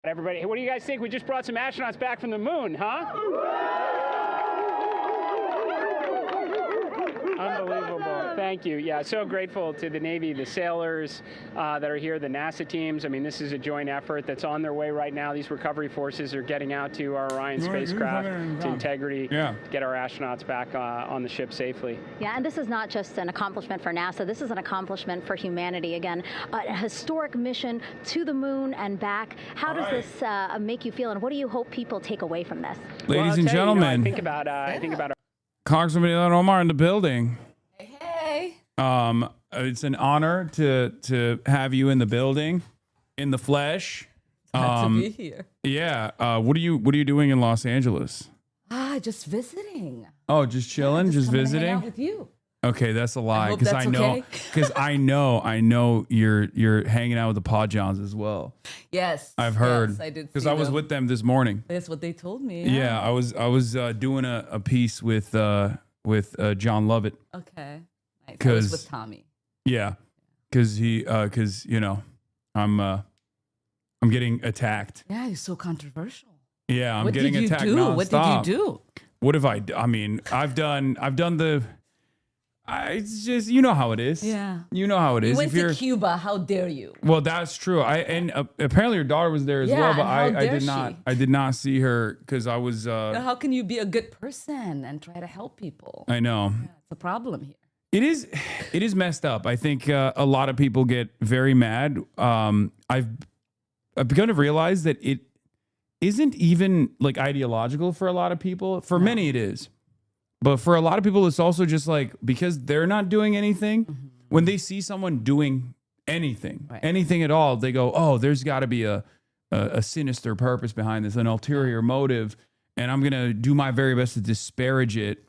Everybody, what do you guys think? We just brought some astronauts back from the moon, huh? Unbelievable. Thank you. Yeah, so grateful to the Navy, the sailors that are here, the NASA teams. I mean, this is a joint effort that's on their way right now. These recovery forces are getting out to our Orion spacecraft to Integrity to get our astronauts back on the ship safely. Yeah, and this is not just an accomplishment for NASA. This is an accomplishment for humanity. Again, a historic mission to the moon and back. How does this make you feel, and what do you hope people take away from this? Ladies and gentlemen, I think about Congressman Ilhan Omar in the building. Hey. It's an honor to have you in the building, in the flesh. Glad to be here. Yeah. What are you doing in Los Angeles? Just visiting. Oh, just chilling, just visiting. Hang out with you. Okay, that's a lie because I know because I know you're hanging out with the Paw Johns as well. Yes, I've heard. Yes, I did because I was with them this morning. That's what they told me. Yeah, I was doing a piece with John Lovett. Okay, nice. I was with Tommy. Yeah, because I'm getting attacked. Yeah, he's so controversial. Yeah, I'm getting attacked nonstop. What did you do? What have I mean, I've done the. It's just, you know how it is. Yeah. You know how it is. You went to Cuba. How dare you? Well, that's true. Apparently your daughter was there as well, but I did not see her because I was. How can you be a good person and try to help people? I know. Yeah, it's a problem here. It is messed up. I think a lot of people get very mad. I've begun to realize that it isn't even like ideological for a lot of people. For many it is. But for a lot of people, it's also just like, because they're not doing anything, when they see someone doing anything, anything at all, they go, oh, there's got to be a sinister purpose behind this, an ulterior motive, and I'm going to do my very best to disparage it.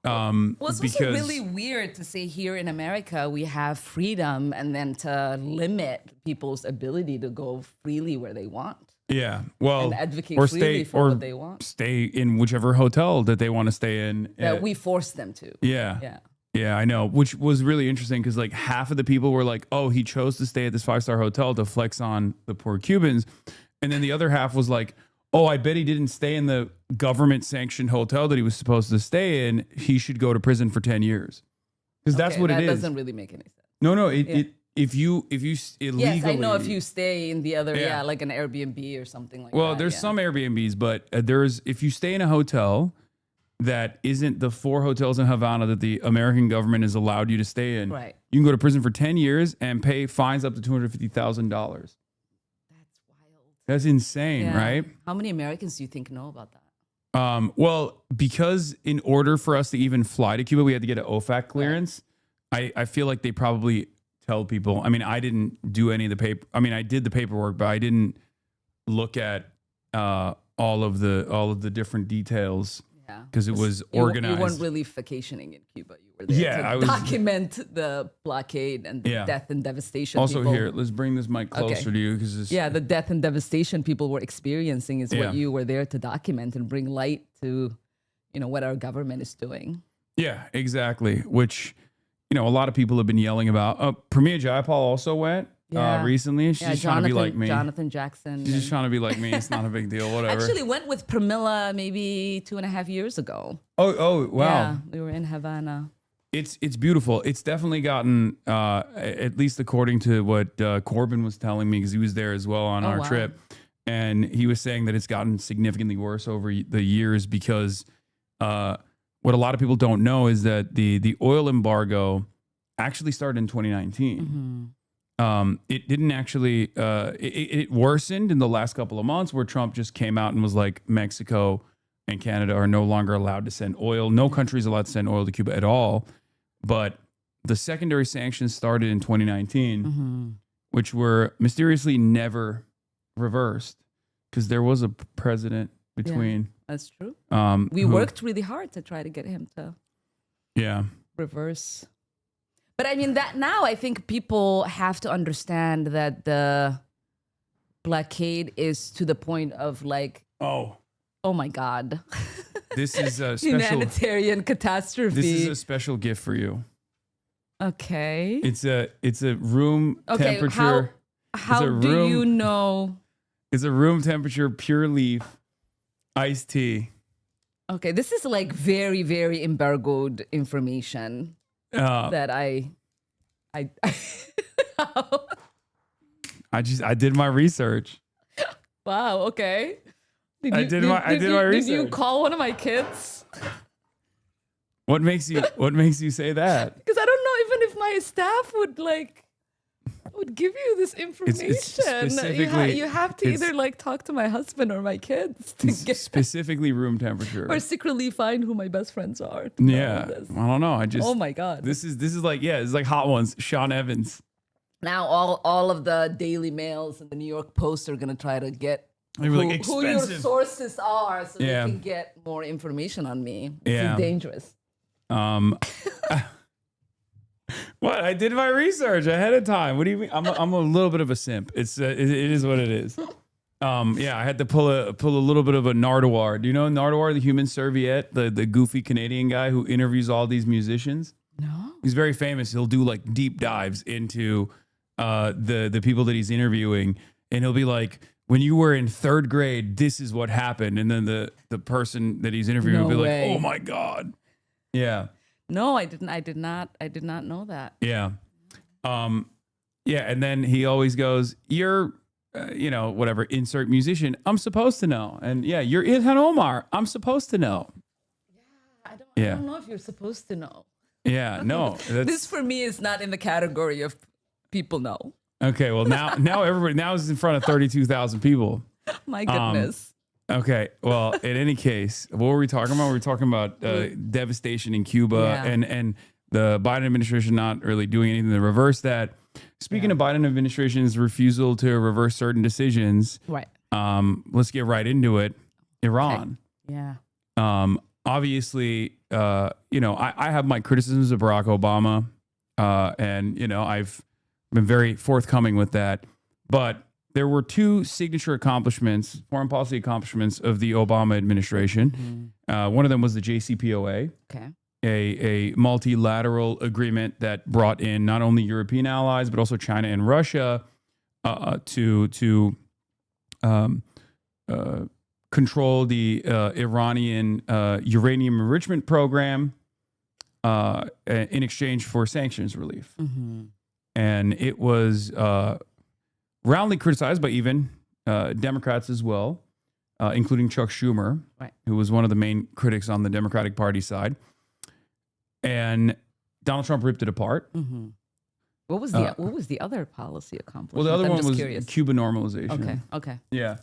Well, it's also really weird to say here in America, we have freedom and then to limit people's ability to go freely where they want. Yeah, well, and advocate freely for what they want. Stay in whichever hotel that they want to stay in. That we force them to. Yeah, I know. Which was really interesting because like half of the people were like, "Oh, he chose to stay at this 5-star hotel to flex on the poor Cubans," and then the other half was like, "Oh, I bet he didn't stay in the government-sanctioned hotel that he was supposed to stay in. He should go to prison for 10 years." Because that's what it is. That doesn't really make any sense. No, if you illegally, yes, I know if you stay in the other, like an Airbnb or something like that. Well, there's some Airbnbs, but if you stay in a hotel that isn't the 4 hotels in Havana that the American government has allowed you to stay in, you can go to prison for 10 years and pay fines up to $250,000. That's wild. That's insane, right? How many Americans do you think know about that? Well, because in order for us to even fly to Cuba, we had to get an OFAC clearance. I feel like they probably tell people. I mean, I didn't do any of the paper. I mean, I did the paperwork, but I didn't look at all of the different details. Because it was organized. You weren't really vacationing in Cuba. You were there to document the blockade and the death and devastation. Also, here, let's bring this mic closer to you. The death and devastation people were experiencing is what you were there to document and bring light to, what our government is doing. Yeah, exactly. Which, a lot of people have been yelling about. Premier Jayapal also went recently. She's just trying to be like me. Jonathan Jackson. She's just trying to be like me. It's not a big deal. Whatever. Actually went with Pramila maybe 2.5 years ago. Oh, wow. Yeah, we were in Havana. It's beautiful. It's definitely gotten, at least according to what Corbin was telling me, because he was there as well on our trip. And he was saying that it's gotten significantly worse over the years because what a lot of people don't know is that the oil embargo actually started in 2019. It didn't actually, it worsened in the last couple of months where Trump just came out and was like, Mexico and Canada are no longer allowed to send oil. No country is allowed to send oil to Cuba at all. But the secondary sanctions started in 2019, which were mysteriously never reversed because there was a president between. That's true. We worked really hard to try to get him to reverse. But I mean, that now I think people have to understand that the blockade is to the point of like, oh my God. This is a special humanitarian catastrophe. This is a special gift for you. Okay. It's a room temperature. How do you know? It's a room temperature pure leaf iced tea. Okay, this is like very, very embargoed information that I did my research. Wow. Okay. I did my research. Did you call one of my kids? What makes you say that? Because I don't know even if my staff would give you this information. It's specifically, you have to either like talk to my husband or my kids to get specifically room temperature, or secretly find who my best friends are. Yeah, I don't know. Oh my god. This is like it's like Hot Ones. Sean Evans. Now all of the Daily Mails and the New York Post are gonna try to get who your sources are so they can get more information on me. This is dangerous. What? I did my research ahead of time. What do you mean? I'm a little bit of a simp. It is what it is. I had to pull a little bit of a Nardwuar. Do you know Nardwuar, the human serviette, the goofy Canadian guy who interviews all these musicians? No. He's very famous. He'll do like deep dives into the people that he's interviewing, and he'll be like, when you were in third grade, this is what happened. And then the person that he's interviewing will be like, oh my God. Yeah. No, I didn't. I did not know that. Yeah. And then he always goes, you're, whatever, insert musician. I'm supposed to know. And you're Ilhan Omar. I'm supposed to know. I don't know if you're supposed to know. Yeah, no. This for me is not in the category of people know. Okay, well now everybody is in front of 32,000 people. My goodness. Okay, well, in any case, what were we talking about? We were talking about devastation in Cuba and the Biden administration not really doing anything to reverse that. Speaking of Biden administration's refusal to reverse certain decisions, right? Let's get right into it. Iran. Okay. Yeah. Obviously, I have my criticisms of Barack Obama, and I've been very forthcoming with that, but there were two signature accomplishments, foreign policy accomplishments of the Obama administration. Mm-hmm. One of them was the JCPOA, a multilateral agreement that brought in not only European allies but also China and Russia to control the Iranian uranium enrichment program in exchange for sanctions relief. Mm-hmm. And it was roundly criticized by even Democrats as well, including Chuck Schumer, who was one of the main critics on the Democratic Party side. And Donald Trump ripped it apart. Mm-hmm. What was the other policy accomplishment? Well, the other one was Cuba normalization. Okay. Yeah.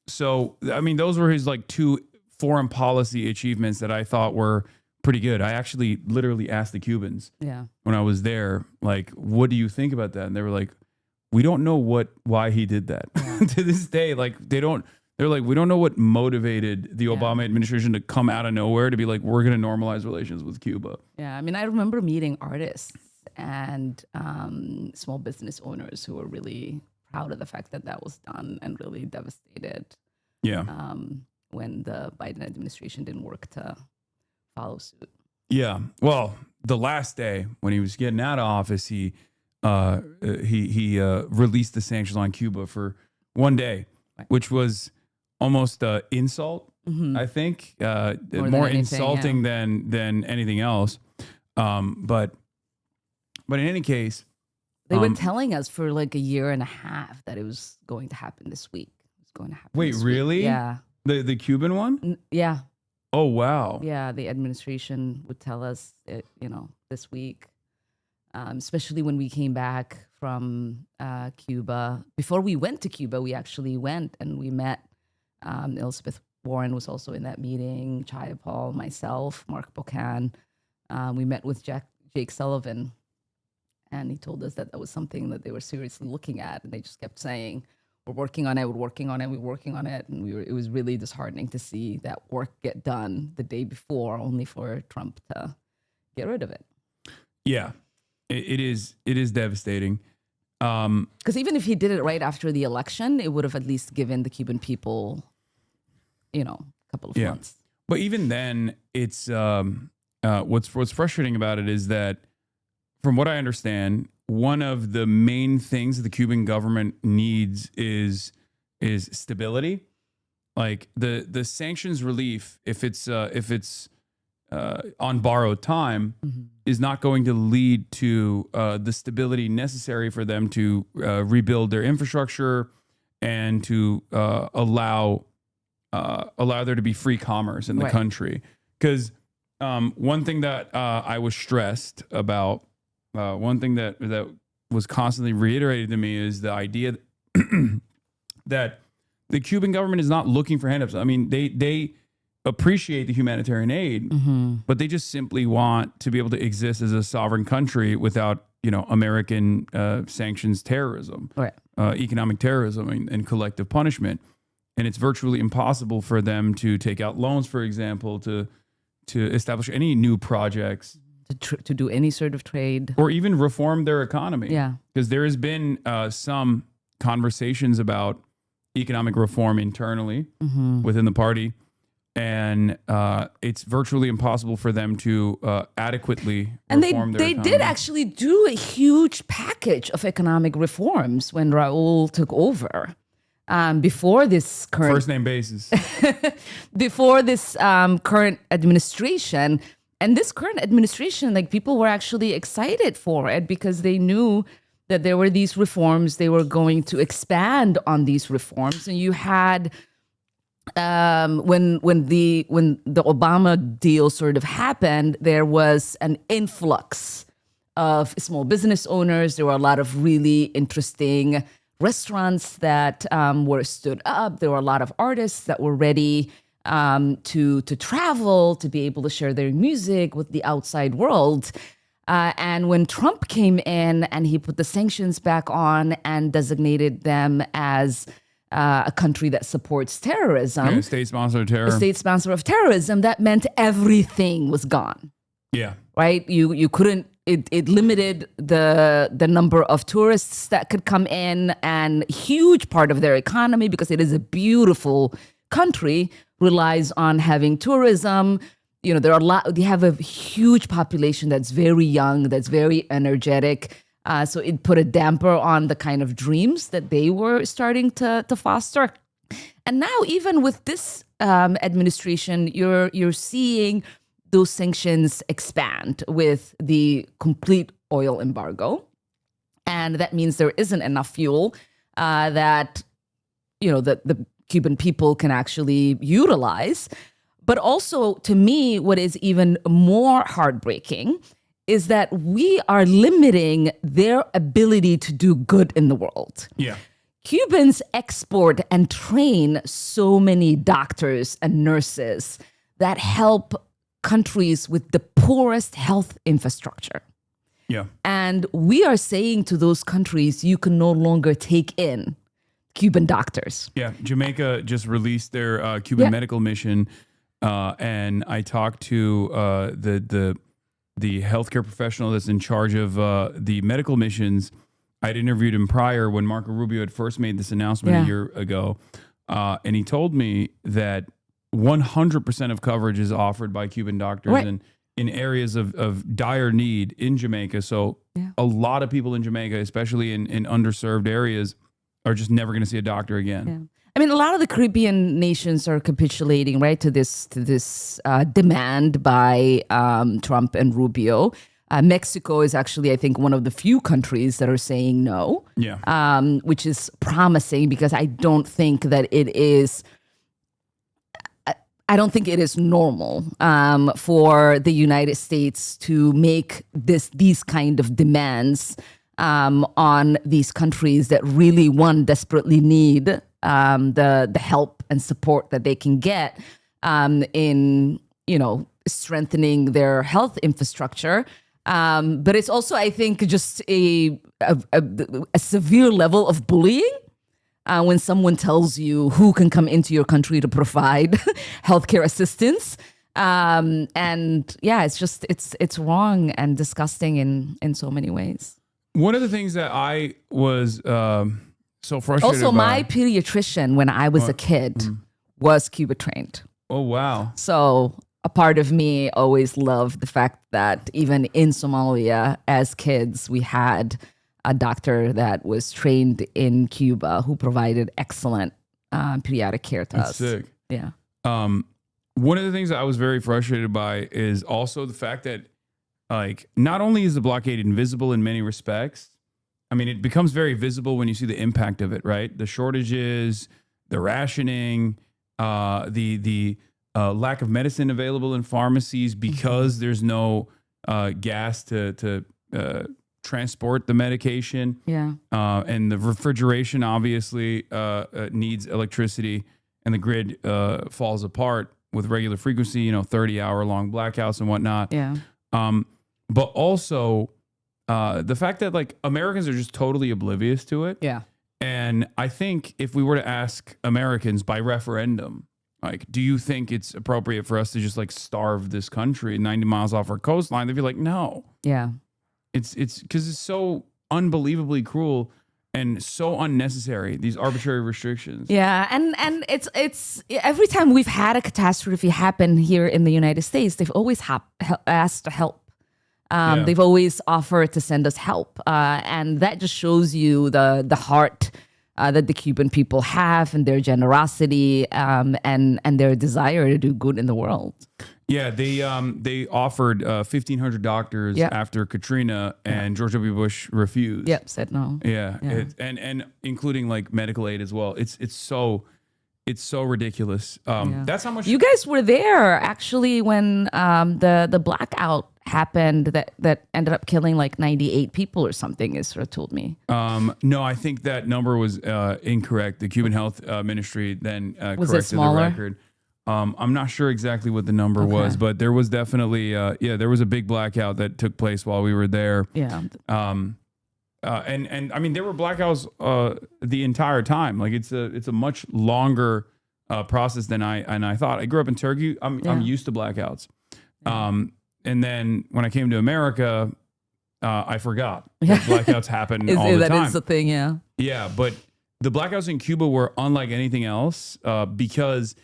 So I mean, those were his like two foreign policy achievements that I thought were pretty good. I actually literally asked the Cubans when I was there, like, what do you think about that? And they were like, we don't know why he did that. To this day, like they're like, we don't know what motivated the Obama administration to come out of nowhere to be like, we're going to normalize relations with Cuba. Yeah. I mean, I remember meeting artists and small business owners who were really proud of the fact that was done and really devastated. Yeah. When the Biden administration didn't work to follow suit. Yeah. Well, the last day when he was getting out of office, he released the sanctions on Cuba for one day, which was almost insult. Mm-hmm. I think more insulting than anything else. But in any case, they were telling us for like a year and a half that it was going to happen this week. It was going to happen. Wait, really? Yeah. The Cuban one? Yeah. Oh, wow. Yeah, the administration would tell us it, this week, especially when we came back from Cuba. Before we went to Cuba, we actually went and we met. Elizabeth Warren was also in that meeting, Chaya Paul, myself, Mark Bocan. We met with Jake Sullivan, and he told us that was something that they were seriously looking at, and they just kept saying, we're working on it, we're working on it, we're working on it. And it was really disheartening to see that work get done the day before, only for Trump to get rid of it. Yeah, it is devastating. Because even if he did it right after the election, it would have at least given the Cuban people, a couple of months. But even then, it's what's frustrating about it is that, from what I understand, one of the main things the Cuban government needs is is stability. Like the sanctions relief, if it's on borrowed time, is not going to lead to the stability necessary for them to rebuild their infrastructure and to allow there to be free commerce in the country. Because one thing that I was stressed about, one thing that was constantly reiterated to me is the idea that the Cuban government is not looking for handouts. I mean, they appreciate the humanitarian aid, but they just simply want to be able to exist as a sovereign country without, American sanctions terrorism, economic terrorism, and collective punishment. And it's virtually impossible for them to take out loans, for example, to establish any new projects, to do any sort of trade, or even reform their economy. Yeah, because there has been some conversations about economic reform internally within the party, and it's virtually impossible for them to adequately reform their economy. Did actually do a huge package of economic reforms when Raul took over. Before this current first name basis, before this current administration, and this current administration, like, people were actually excited for it because they knew that there were these reforms. They were going to expand on these reforms, and you had when the Obama deal sort of happened, there was an influx of small business owners. There were a lot of really interesting restaurants that were stood up. There were a lot of artists that were ready to travel, to be able to share their music with the outside world. And when Trump came in and he put the sanctions back on and designated them as a country that supports terrorism, state sponsor of terror, a state sponsor of terrorism, that meant everything was gone. Yeah, right. You couldn't. It limited the number of tourists that could come in, and a huge part of their economy, because it is a beautiful country, relies on having tourism. There are they have a huge population that's very young, that's very energetic. So it put a damper on the kind of dreams that they were starting to foster. And now, even with this administration, you're seeing those sanctions expand with the complete oil embargo. And that means there isn't enough fuel that the Cuban people can actually utilize. But also, to me, what is even more heartbreaking is that we are limiting their ability to do good in the world. Yeah. Cubans export and train so many doctors and nurses that help countries with the poorest health infrastructure. Yeah. And we are saying to those countries, you can no longer take in Cuban doctors. Yeah. Jamaica just released their Cuban medical mission. And I talked to the healthcare professional that's in charge of the medical missions. I'd interviewed him prior when Marco Rubio had first made this announcement a year ago. And he told me that 100% of coverage is offered by Cuban doctors and in areas of dire need in Jamaica. So a lot of people in Jamaica, especially in underserved areas, are just never going to see a doctor again. Yeah. I mean, a lot of the Caribbean nations are capitulating, right, to this demand by Trump and Rubio. Mexico is actually, I think, one of the few countries that are saying no. Yeah. Which is promising, because I don't think that it is. I don't think it is normal for the United States to make these kind of demands on these countries that really, desperately need the help and support that they can get in, strengthening their infrastructure infrastructure. But it's also, I think, just a severe level of bullying. When someone tells you who can come into your country to provide healthcare assistance. It's wrong and disgusting in so many ways. One of the things that I was so frustrated also, by, my pediatrician when I was a kid was Cuba trained. Oh, wow. So a part of me always loved the fact that even in Somalia, as kids, we had a doctor that was trained in Cuba who provided excellent pediatric care to That's us. sick. Yeah. One of the things that I was very frustrated by is also the fact that, like, not only is the blockade invisible in many respects, I mean, it becomes very visible when you see the impact of it, right? The shortages, the rationing, the lack of medicine available in pharmacies because there's no gas to transport the medication. Yeah. And the refrigeration obviously needs electricity, and the grid falls apart with regular frequency, 30-hour-long blackouts and whatnot. Yeah. But also the fact that, like, Americans are just totally oblivious to it. Yeah. And I think if we were to ask Americans by referendum, like, do you think it's appropriate for us to just, like, starve this country 90 miles off our coastline? They'd be like, no. Yeah. It's because it's so unbelievably cruel and so unnecessary, these arbitrary restrictions. Yeah, and it's every time we've had a catastrophe happen here in the United States, they've always asked to help. They've always offered to send us help, and that just shows you the heart that the Cuban people have, and their generosity, and their desire to do good in the world. Yeah, they offered 1,500 doctors after Katrina, and George W. Bush refused. Yep, said no. Yeah. And including, like, medical aid as well. It's so ridiculous. That's how much You guys were there actually when the blackout happened that ended up killing like 98 people or something, Isra told me. No, I think that number was incorrect. The Cuban Health Ministry then corrected the record. I'm not sure exactly what the number was, but there was definitely there was a big blackout that took place while we were there. Yeah. And I mean, there were blackouts the entire time. Like, it's a much longer process than I thought. I grew up in Turkey. I'm used to blackouts. And then when I came to America, I forgot that blackouts happen all the time. That is the thing, yeah. Yeah, but the blackouts in Cuba were unlike anything else because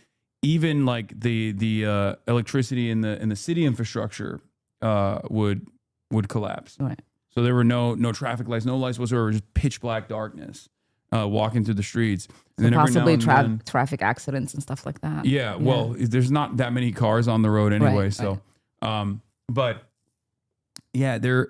even, like, the electricity in the city infrastructure would collapse. Right. So there were no traffic lights, no lights whatsoever, just pitch black darkness walking through the streets. And So then possibly every now and then, traffic accidents and stuff like that. yeah, well, there's not that many cars on the road anyway. So, but yeah, they're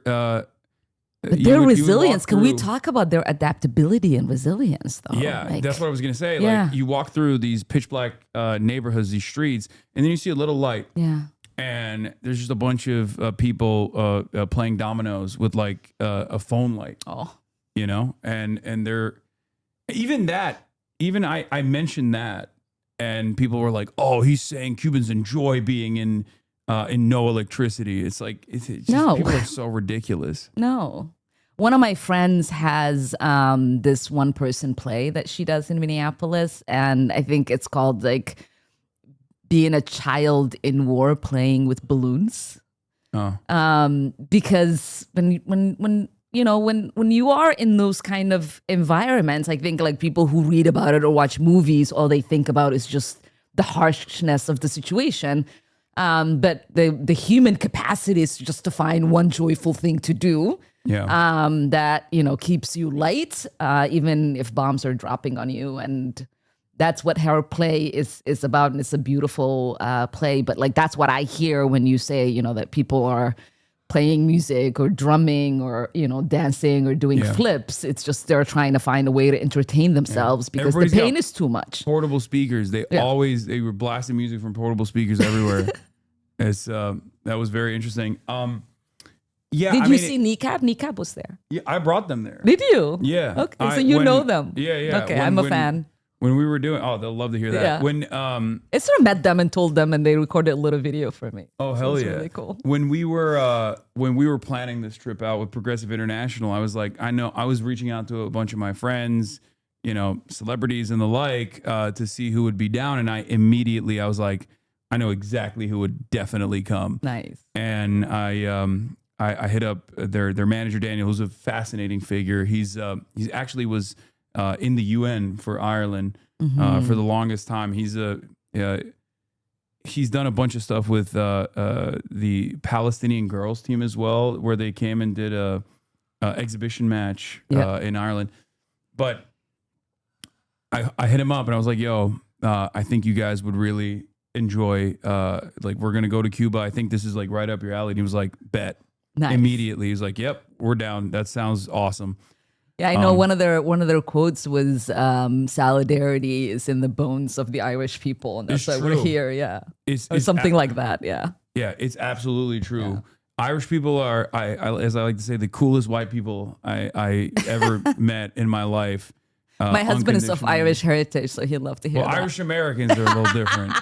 their resilience. Can we talk about their adaptability and resilience, though? Yeah, that's what I was gonna say. Like, you walk through these pitch black neighborhoods, these streets, and then you see a little light. Yeah. And there's just a bunch of people playing dominoes with, like, a phone light. Oh. And they're even I mentioned that, and people were like, "Oh, he's saying Cubans enjoy being in no electricity." It's like it's just, no, people are so ridiculous. No. One of my friends has this one person play that she does in Minneapolis, and I think it's called, like, being a child in war playing with balloons. Because when you are in those kind of environments, I think, like, people who read about it or watch movies, all they think about is just the harshness of the situation. But the human capacity is just to find one joyful thing to do. Yeah. That, keeps you light, even if bombs are dropping on you. And that's what her play is about. And it's a beautiful play. But, like, that's what I hear when you say, that people are playing music or drumming or, dancing or doing flips. It's just they're trying to find a way to entertain themselves because the pain is too much. Portable speakers. They were blasting music from portable speakers everywhere. It's that was very interesting. Did you see Kneecap? Kneecap was there. Yeah, I brought them there. Did you? Yeah. Okay, so you know them. Yeah. Okay, I'm a fan. When we were doing, they'll love to hear that. Yeah. When I sort of met them and told them, and they recorded a little video for me. Oh, hell yeah! Really cool. When we were planning this trip out with Progressive International, I was like, I was reaching out to a bunch of my friends, celebrities and the like, to see who would be down, and I was like, I know exactly who would definitely come. Nice. And I hit up their manager Daniel, who's a fascinating figure. He's actually was in the UN for Ireland for the longest time. He's done a bunch of stuff with the Palestinian girls team as well, where they came and did a exhibition match in Ireland. But I hit him up and I was like, yo, I think you guys would really enjoy, like, we're going to go to Cuba. I think this is like right up your alley. And he was like, bet. Nice. Immediately. He was like, yep, we're down. That sounds awesome. Yeah, I know one of their quotes was solidarity is in the bones of the Irish people, and that's why we're here. Yeah, it's something like that. Yeah, yeah, it's absolutely true. Yeah. Irish people are, as I like to say, the coolest white people I ever met in my life. My husband is of Irish heritage, so he'd love to hear that. Irish Americans are a little different.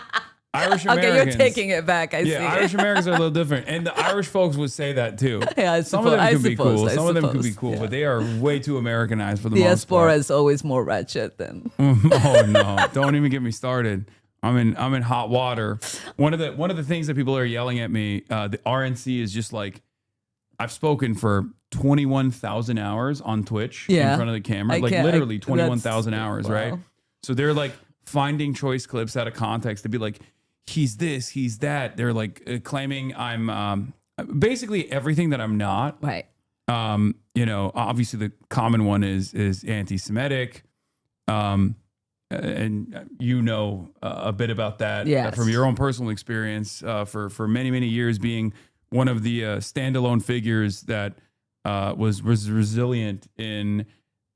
Irish Americans. Okay, you're taking it back. I see. Yeah, Irish Americans are a little different. And the Irish folks would say that too. Yeah, Some of them could be cool. Some of them could be cool, but they are way too Americanized for the most part. Diaspora is always more ratchet than. Oh no! Don't even get me started. I'm in hot water. One of the things that people are yelling at me, the RNC is just like, I've spoken for 21,000 hours on Twitch in front of the camera, like literally 21,000 hours, wow. Right? So they're like finding choice clips out of context to be like, he's this, he's that. They're like claiming I'm basically everything that I'm not. Right. You know, obviously the common one is anti-Semitic. And you know a bit about that from your own personal experience for many, many years being one of the standalone figures that was resilient in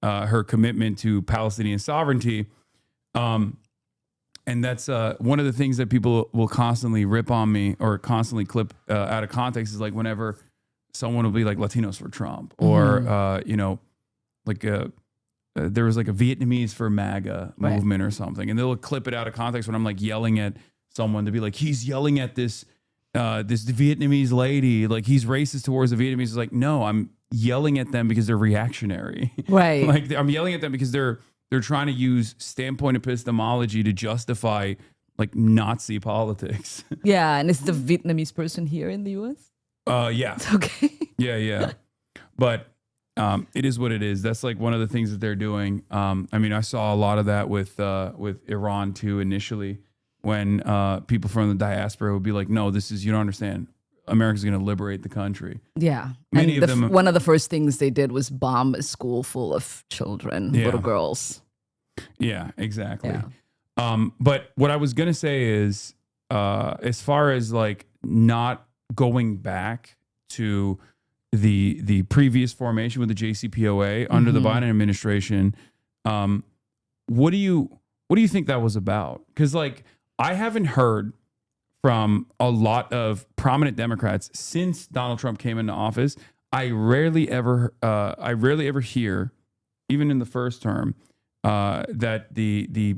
her commitment to Palestinian sovereignty. And that's one of the things that people will constantly rip on me or constantly clip out of context is like whenever someone will be like Latinos for Trump or, you know, like there was like a Vietnamese for MAGA movement or something. And they'll clip it out of context when I'm like yelling at someone to be like, he's yelling at this Vietnamese lady, like he's racist towards the Vietnamese. It's like, no, I'm yelling at them because they're reactionary. Right. Like I'm yelling at them because they're trying to use standpoint epistemology to justify like Nazi politics. Yeah, and is the Vietnamese person here in the U.S.? Yeah. Okay. Yeah. But it is what it is. That's like one of the things that they're doing. I mean, I saw a lot of that with Iran too initially, when people from the diaspora would be like, "No, you don't understand. America's going to liberate the country." Yeah. Many of them. One of the first things they did was bomb a school full of children, little girls. Yeah, exactly. Yeah. But what I was going to say is, as far as like not going back to the previous formation with the JCPOA under the Biden administration, what do you think that was about? Because like I haven't heard from a lot of prominent Democrats since Donald Trump came into office. I rarely ever hear, even in the first term, that the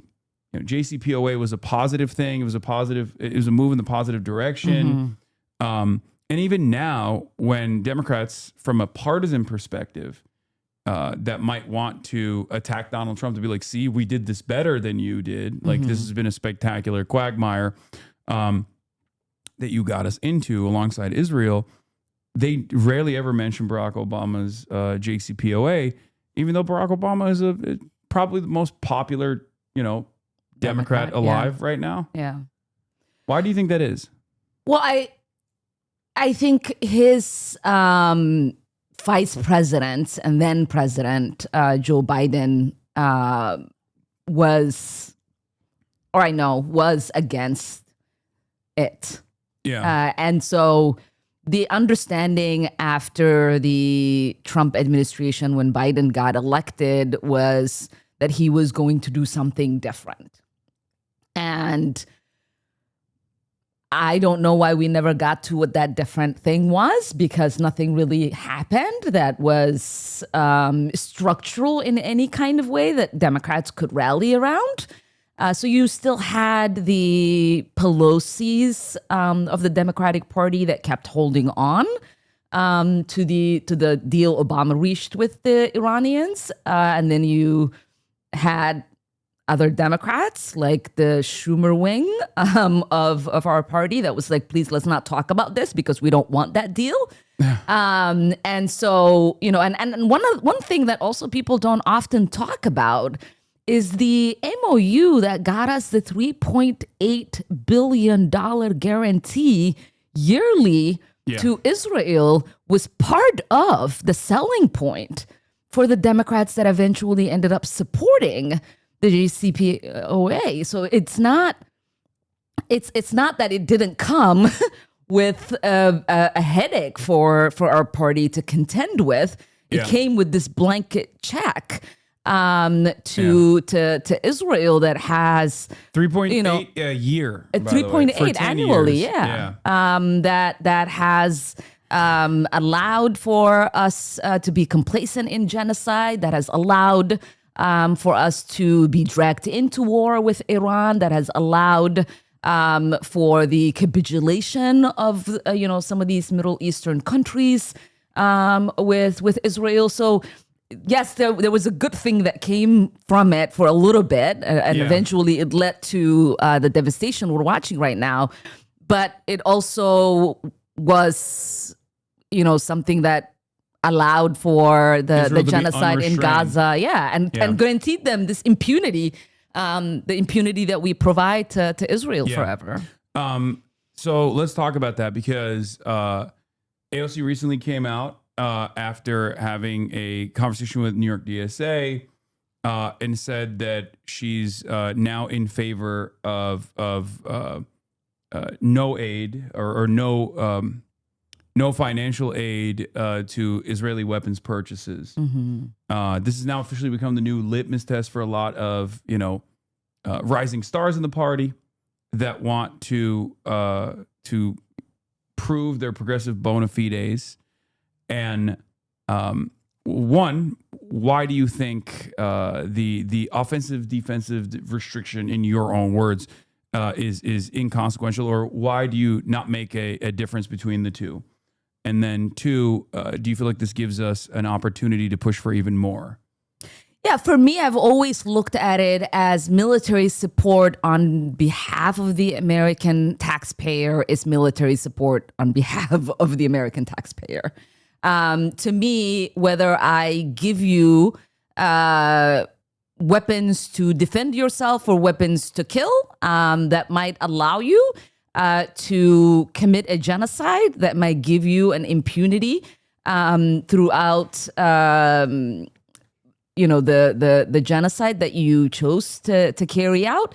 JCPOA was a positive thing. It was a move in the positive direction. And even now, when Democrats, from a partisan perspective, that might want to attack Donald Trump to be like, see, we did this better than you did. Like, this has been a spectacular quagmire that you got us into alongside Israel. They rarely ever mention Barack Obama's JCPOA, even though Barack Obama is probably the most popular, Democrat alive right now. Yeah. Why do you think that is? Well, I think his vice president and then president, Joe Biden, was against it. Yeah. And so the understanding after the Trump administration, when Biden got elected, was that he was going to do something different. And I don't know why we never got to what that different thing was, because nothing really happened that was structural in any kind of way that Democrats could rally around. So you still had the Pelosi's of the Democratic Party that kept holding on to the deal Obama reached with the Iranians, and then you had other Democrats like the Schumer wing of our party that was like, please, let's not talk about this because we don't want that deal. And so, and one thing that also people don't often talk about is the MOU that got us the $3.8 billion guarantee yearly to Israel was part of the selling point for the Democrats that eventually ended up supporting JCPOA. So it's not that it didn't come with a headache for our party to contend with. It came with this blanket check to Israel that has 3.8 a year, 3.8 annually. That has allowed for us to be complacent in genocide. That has allowed for us to be dragged into war with Iran. That has allowed for the capitulation of some of these Middle Eastern countries with Israel. So yes, there was a good thing that came from it for a little bit, and eventually it led to the devastation we're watching right now. But it also was, something that allowed for the genocide in Gaza, and guaranteed them this impunity, the impunity that we provide to Israel forever. So let's talk about that, because AOC recently came out after having a conversation with New York DSA and said that she's now in favor of no aid or no financial aid to Israeli weapons purchases. This has now officially become the new litmus test for a lot of rising stars in the party that want to prove their progressive bona fides. And one, why do you think the offensive defensive restriction, in your own words, is inconsequential, or why do you not make a difference between the two? And then two, do you feel like this gives us an opportunity to push for even more? Yeah, for me, I've always looked at it as military support on behalf of the American taxpayer is military support on behalf of the American taxpayer. To me, whether I give you weapons to defend yourself or weapons to kill, that might allow you to commit a genocide, that might give you an impunity throughout the genocide that you chose to carry out.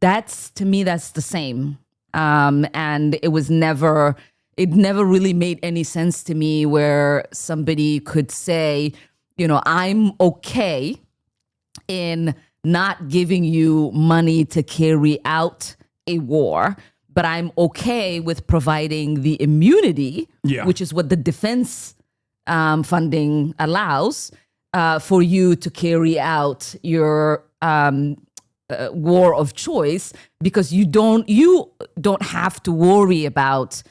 To me, that's the same. And it never really made any sense to me where somebody could say, I'm okay in not giving you money to carry out a war, but I'm okay with providing the immunity, which is what the defense funding allows, for you to carry out your war of choice, because you don't have to worry about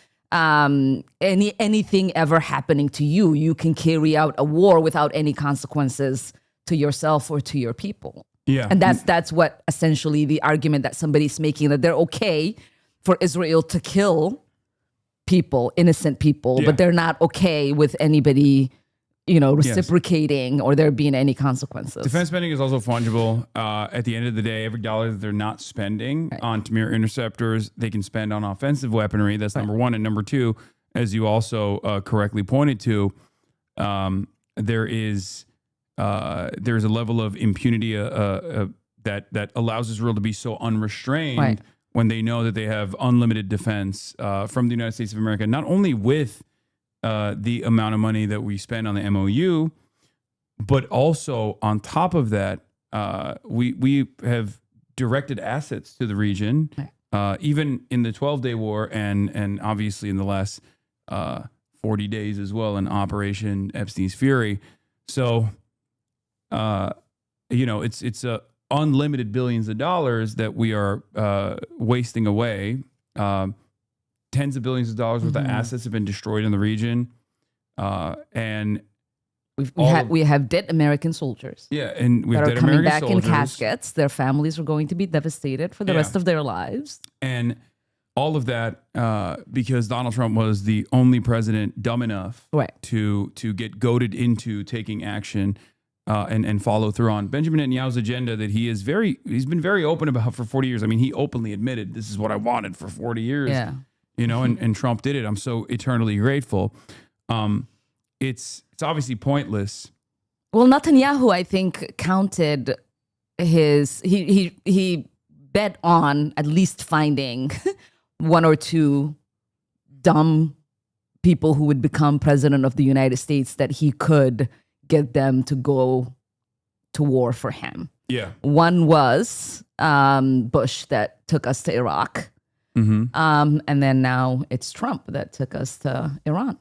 anything ever happening to you. You can carry out a war without any consequences to yourself or to your people. And that's what essentially the argument that somebody's making, that they're okay for Israel to kill people, innocent people, but they're not okay with anybody reciprocating or there being any consequences. Defense spending is also fungible. At the end of the day, every dollar that they're not spending on Tamir interceptors, they can spend on offensive weaponry. That's number one. And number two, as you also correctly pointed to, there's a level of impunity that allows Israel to be so unrestrained when they know that they have unlimited defense from the United States of America, not only with the amount of money that we spend on the MOU, but also on top of that, we have directed assets to the region, even in the 12-day war and obviously in the last 40 days as well in Operation Epstein's Fury. So, it's unlimited billions of dollars that we are wasting away. Tens of billions of dollars worth of assets have been destroyed in the region, and we have dead American soldiers. And we have that dead are coming American back soldiers in caskets. Their families are going to be devastated for the rest of their lives, and all of that because Donald Trump was the only president dumb enough to get goaded into taking action and follow through on Benjamin Netanyahu's agenda that he's been very open about for 40 years. I mean, he openly admitted, this is what I wanted for 40 years. And Trump did it. I'm so eternally grateful. It's obviously pointless. Well, Netanyahu, I think, counted he bet on at least finding one or two dumb people who would become president of the United States that he could get them to go to war for him. Yeah. One was Bush that took us to Iraq. And then now it's Trump that took us to Iran.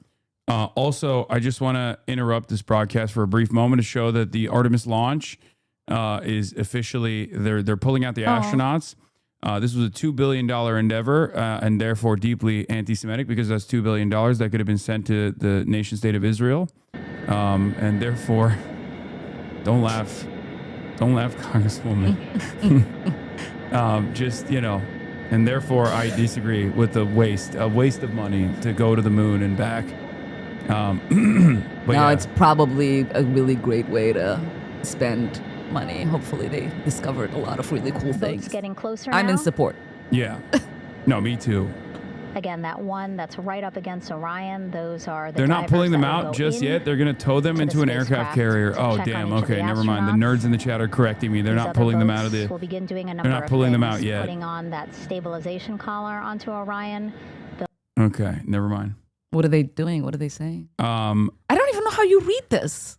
Also, I just want to interrupt this broadcast for a brief moment to show that the Artemis launch is officially, they're pulling out the astronauts. This was a $2 billion endeavor and therefore deeply anti-Semitic because that's $2 billion that could have been sent to the nation state of Israel. And therefore, don't laugh, Congresswoman. Just, and therefore I disagree with a waste of money to go to the moon and back. But it's probably a really great way to spend money. Hopefully they discovered a lot of really cool things. It's getting closer I'm now. in support. Yeah. No, me too. Again, that one that's right up against Orion, those are the They're not pulling them divers that will out go just in yet. They're going to tow them to into the an aircraft spacecraft carrier. to Oh, check damn. on each of Okay, the never mind. The astronauts. nerds in the chat are correcting me. They're These not other pulling them out of boats the... will begin doing a number not of pulling them things, out yet. putting on that stabilization collar onto Orion. Okay, never mind. What are they doing? What are they saying? I don't even know how you read this.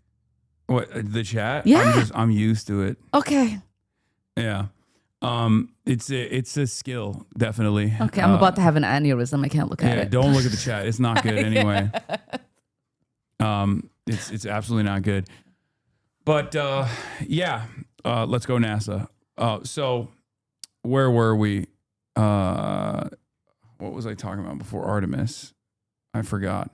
What, the chat? Yeah. I'm used to it. Okay. Yeah. It's a skill, definitely. Okay, I'm about to have an aneurysm. I can't look at it. Don't look at the chat. It's not good anyway. It's absolutely not good. But let's go NASA. So where were we? What was I talking about before Artemis? I forgot.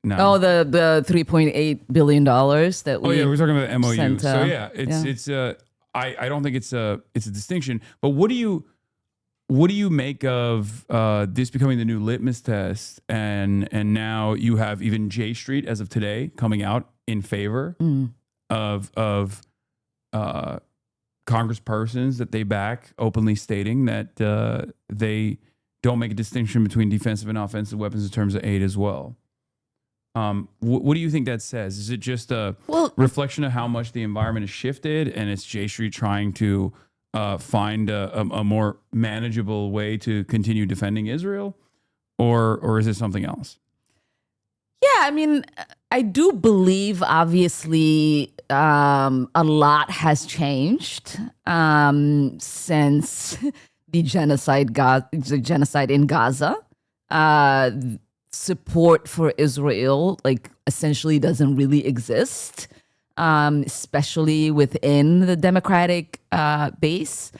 No. Oh, the $3.8 billion that we. Oh yeah, we're talking about the MOU. sent, So yeah, it's I don't think it's a distinction. But what do you make of this becoming the new litmus test? And now you have even J Street as of today coming out in favor of congresspersons that they back, openly stating that they don't make a distinction between defensive and offensive weapons in terms of aid as well. What do you think that says? Is it just a reflection of how much the environment has shifted and it's J Street trying to find a more manageable way to continue defending Israel? Or is it something else? Yeah, I mean, I do believe, obviously, a lot has changed since the genocide in Gaza. Support for Israel, essentially doesn't really exist, especially within the Democratic base.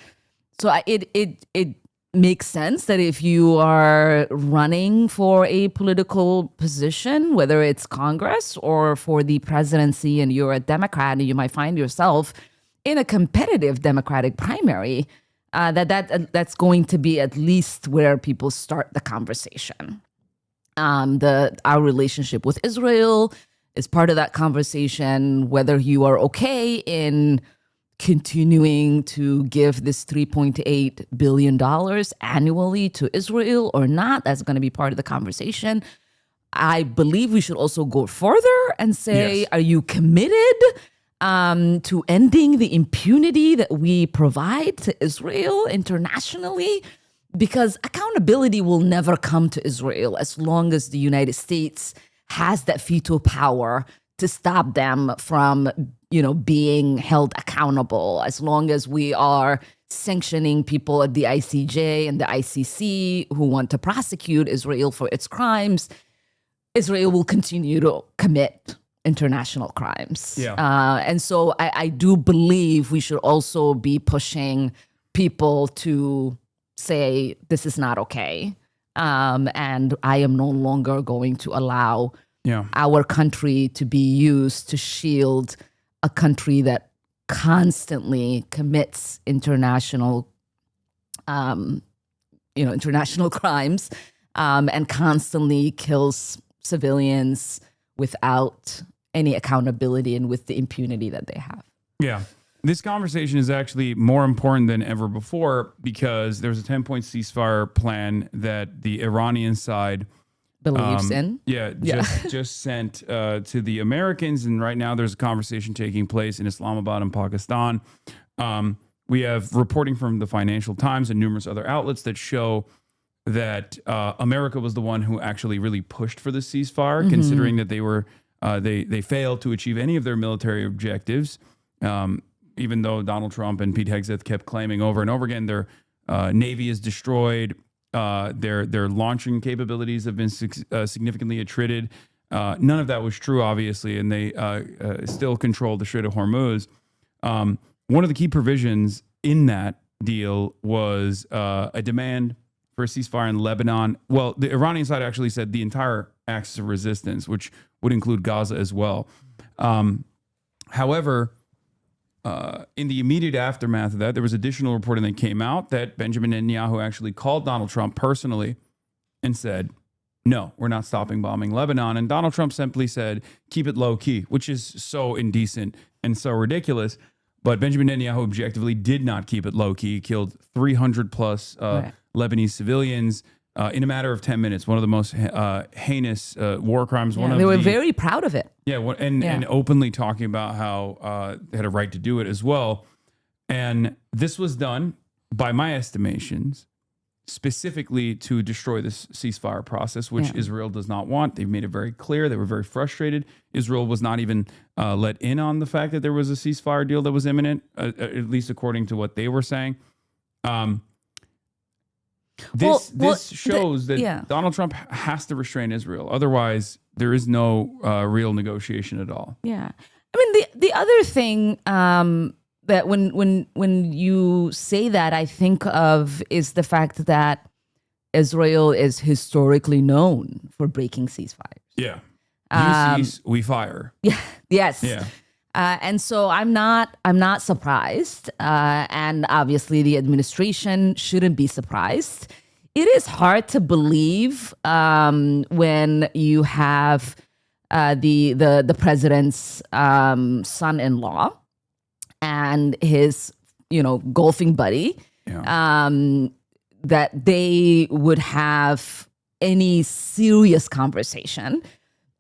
So it makes sense that if you are running for a political position, whether it's Congress or for the presidency, and you're a Democrat and you might find yourself in a competitive Democratic primary, that's going to be at least where people start the conversation. Our relationship with Israel is part of that conversation, whether you are okay in continuing to give this $3.8 billion annually to Israel or not. That's going to be part of the conversation. I believe we should also go further and say, yes, are you committed to ending the impunity that we provide to Israel internationally? Because accountability will never come to Israel as long as the United States has that veto power to stop them from, being held accountable. As long as we are sanctioning people at the ICJ and the ICC who want to prosecute Israel for its crimes, Israel will continue to commit international crimes. Yeah. And so I do believe we should also be pushing people to say this is not okay, and I am no longer going to allow our country to be used to shield a country that constantly commits international crimes and constantly kills civilians without any accountability and with the impunity that they have. Yeah. This conversation is actually more important than ever before because there's a 10-point ceasefire plan that the Iranian side believes in. Just sent to the Americans. And right now there's a conversation taking place in Islamabad and Pakistan We have reporting from the Financial Times and numerous other outlets that show that America was the one who actually really pushed for the ceasefire, considering that they failed to achieve any of their military objectives, even though Donald Trump and Pete Hegseth kept claiming over and over again their Navy is destroyed, their launching capabilities have been significantly attrited. None of that was true, obviously, and they still control the Strait of Hormuz. One of the key provisions in that deal was a demand for a ceasefire in Lebanon. Well, the Iranian side actually said the entire axis of resistance, which would include Gaza as well. However, in the immediate aftermath of that, there was additional reporting that came out that Benjamin Netanyahu actually called Donald Trump personally and said, no, we're not stopping bombing Lebanon. And Donald Trump simply said, keep it low key, which is so indecent and so ridiculous. But Benjamin Netanyahu objectively did not keep it low key. He killed 300 plus Lebanese civilians in a matter of 10 minutes. One of the most heinous war crimes. They were very proud of it. Yeah, and openly talking about how they had a right to do it as well. And this was done, by my estimations, specifically to destroy this ceasefire process, which Israel does not want. They've made it very clear. They were very frustrated. Israel was not even let in on the fact that there was a ceasefire deal that was imminent, at least according to what they were saying. This shows that Donald Trump has to restrain Israel. Otherwise, there is no real negotiation at all. Yeah. I mean, the other thing that when you say that, I think of is the fact that Israel is historically known for breaking ceasefires. Yeah. You cease, we fire. Yeah. Yes. Yeah. And so I'm not surprised. And obviously the administration shouldn't be surprised. It is hard to believe when you have the president's son-in-law and his, golfing buddy, that they would have any serious conversation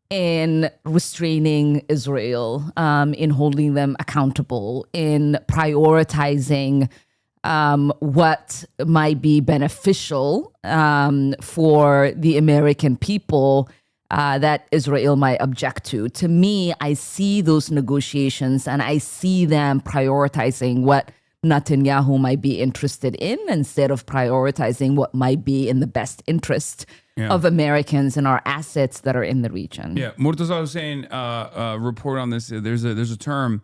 in restraining Israel, in holding them accountable, in prioritizing what might be beneficial for the American people that Israel might object to. To me, I see those negotiations and I see them prioritizing what Netanyahu might be interested in instead of prioritizing what might be in the best interest of Americans and our assets that are in the region. Yeah, Murtaza was saying, report on this. There's a term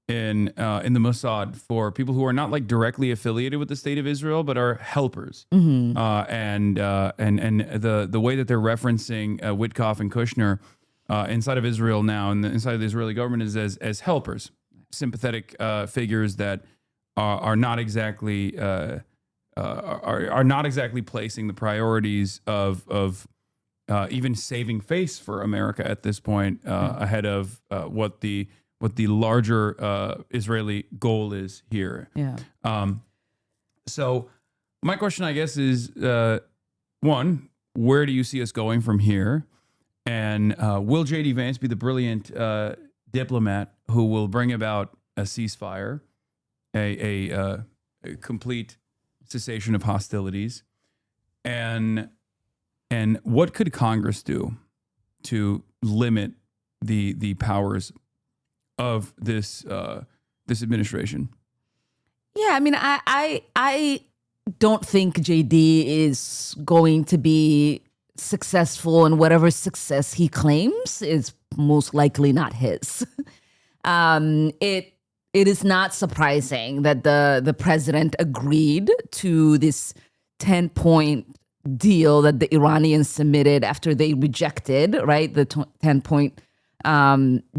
in the Mossad for people who are not like directly affiliated with the state of Israel, but are helpers. And the way that they're referencing Witkoff and Kushner inside of Israel now and inside of the Israeli government is as helpers, sympathetic figures that are not exactly placing the priorities of even saving face for America at this point ahead of what the larger Israeli goal is here. Yeah. So my question, I guess, is one, where do you see us going from here? And will J.D. Vance be the brilliant diplomat who will bring about a ceasefire, a complete cessation of hostilities? And what could Congress do to limit the powers of this administration? Yeah, I mean, I don't think JD is going to be successful, and whatever success he claims is most likely not his. It is not surprising that the president agreed to this 10-point deal that the Iranians submitted after they rejected, right, the 10-point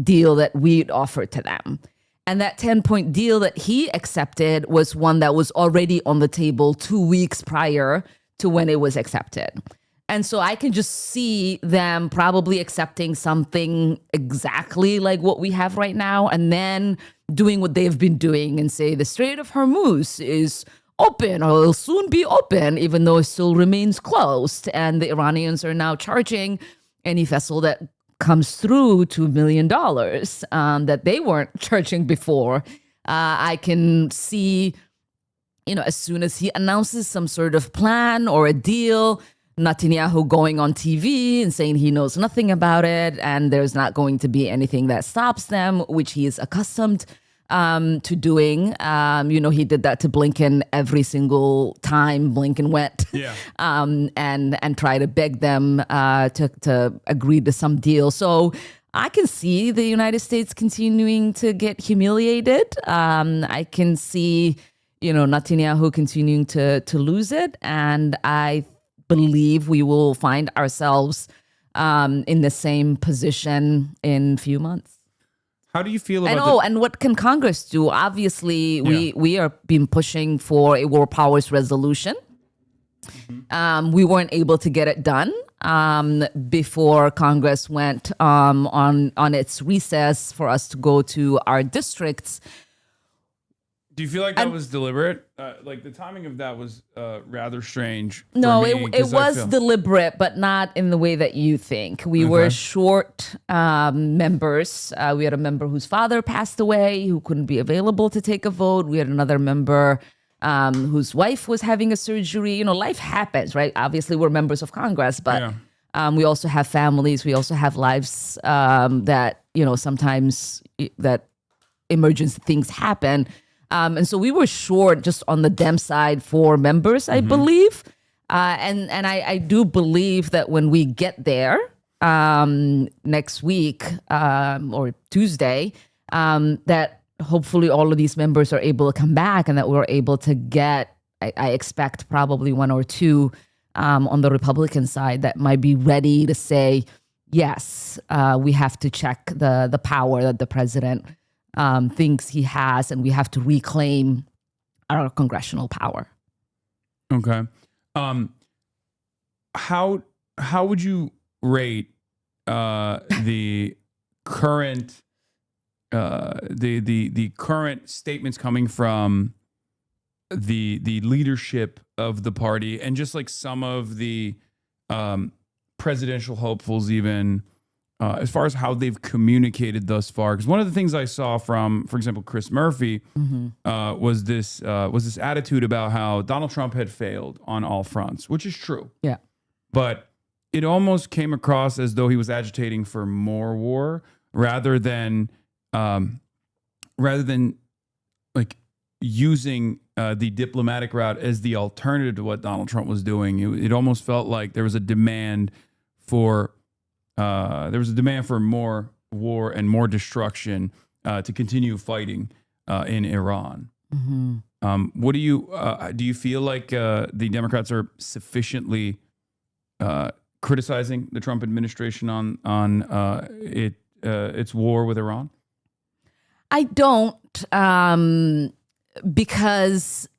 deal that we'd offered to them. And that 10-point deal that he accepted was one that was already on the table 2 weeks prior to when it was accepted. And so I can just see them probably accepting something exactly like what we have right now, and then doing what they've been doing and say the Strait of Hormuz is open, or it'll soon be open, even though it still remains closed. And the Iranians are now charging any vessel that comes through $2 million that they weren't charging before. I can see, as soon as he announces some sort of plan or a deal, Netanyahu going on TV and saying he knows nothing about it and there's not going to be anything that stops them, which he is accustomed to doing. He did that to Blinken every single time Blinken went, and try to beg them to agree to some deal. So I can see the United States continuing to get humiliated. I can see, Netanyahu continuing to lose it, and I believe we will find ourselves in the same position in a few months. How do you feel about and what can Congress do? Obviously, we are been pushing for a war powers resolution. We weren't able to get it done before Congress went on its recess for us to go to our districts. Do you feel like that was deliberate? Like the timing of that was rather strange. No, for me, it was deliberate, but not in the way that you think. We were short members. We had a member whose father passed away, who couldn't be available to take a vote. We had another member whose wife was having a surgery. Life happens, right? Obviously, we're members of Congress, but we also have families. We also have lives that, sometimes that emergency things happen. And so we were short just on the Dem side for members, I believe. And I do believe that when we get there next week or Tuesday, that hopefully all of these members are able to come back and that we're able to get, I expect probably one or two on the Republican side that might be ready to say, yes, we have to check the power that the president thinks he has, and we have to reclaim our congressional power. Okay. How would you rate the current the current statements coming from the leadership of the party and just like some of the presidential hopefuls even? As far as how they've communicated thus far, because one of the things I saw from, for example, Chris Murphy was this attitude about how Donald Trump had failed on all fronts, which is true. Yeah, but it almost came across as though he was agitating for more war rather than like using the diplomatic route as the alternative to what Donald Trump was doing. It almost felt like there was a demand for more war and more destruction to continue fighting in Iran. What do you feel like the Democrats are sufficiently criticizing the Trump administration on its war with Iran? I don't, because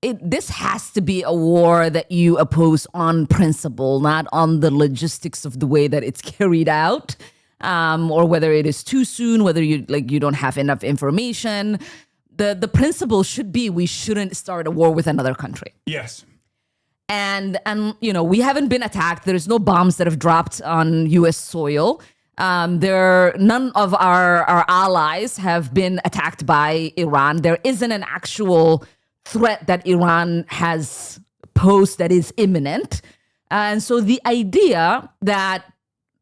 this has to be a war that you oppose on principle, not on the logistics of the way that it's carried out, or whether it is too soon, whether you don't have enough information. The principle should be we shouldn't start a war with another country. Yes. And we haven't been attacked. There's no bombs that have dropped on U.S. soil. None of our allies have been attacked by Iran. There isn't an actual threat that Iran has posed that is imminent. And so the idea that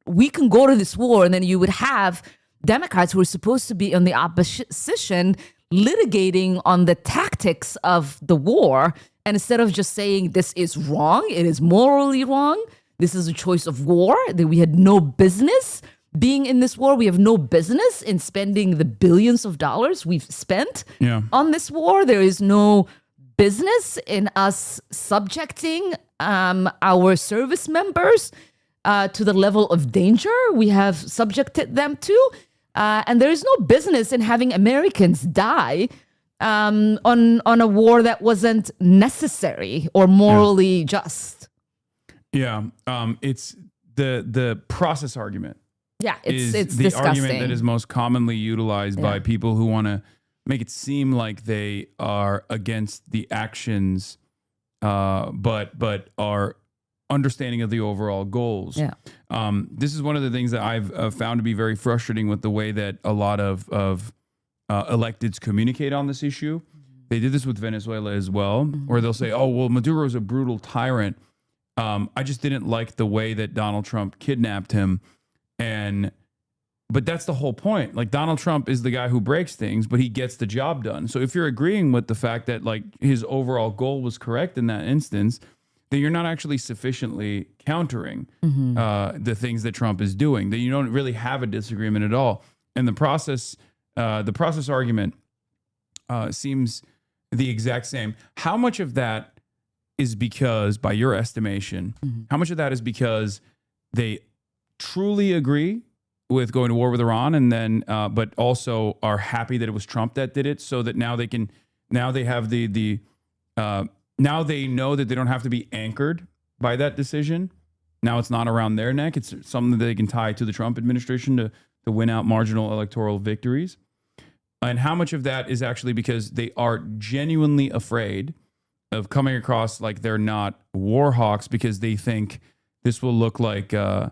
we can go to this war and then you would have Democrats who are supposed to be on the opposition litigating on the tactics of the war, and instead of just saying this is wrong, it is morally wrong, this is a choice of war, that we had no business being in this war. We have no business in spending the billions of dollars we've spent on this war. There is no business in us subjecting our service members to the level of danger we have subjected them to. And there is no business in having Americans die on a war that wasn't necessary or morally just. Yeah, it's the process argument. Yeah, it's the disgusting. Argument that is most commonly utilized by people who want to make it seem like they are against the actions, but are understanding of the overall goals. Yeah. This is one of the things that I've found to be very frustrating with the way that a lot of electeds communicate on this issue. They did this with Venezuela as well, where they'll say, oh, well, Maduro's a brutal tyrant. I just didn't like the way that Donald Trump kidnapped him. But that's the whole point. Like, Donald Trump is the guy who breaks things, but he gets the job done. So if you're agreeing with the fact that like his overall goal was correct in that instance, then you're not actually sufficiently countering the things that Trump is doing. That you don't really have a disagreement at all. And the process argument seems the exact same. How much of that is because, by your estimation, how much of that is because they truly agree with going to war with Iran, and then, but also are happy that it was Trump that did it, so that now they know that they don't have to be anchored by that decision. Now it's not around their neck. It's something that they can tie to the Trump administration to win out marginal electoral victories. And how much of that is actually because they are genuinely afraid of coming across like they're not war hawks, because they think this will look like, the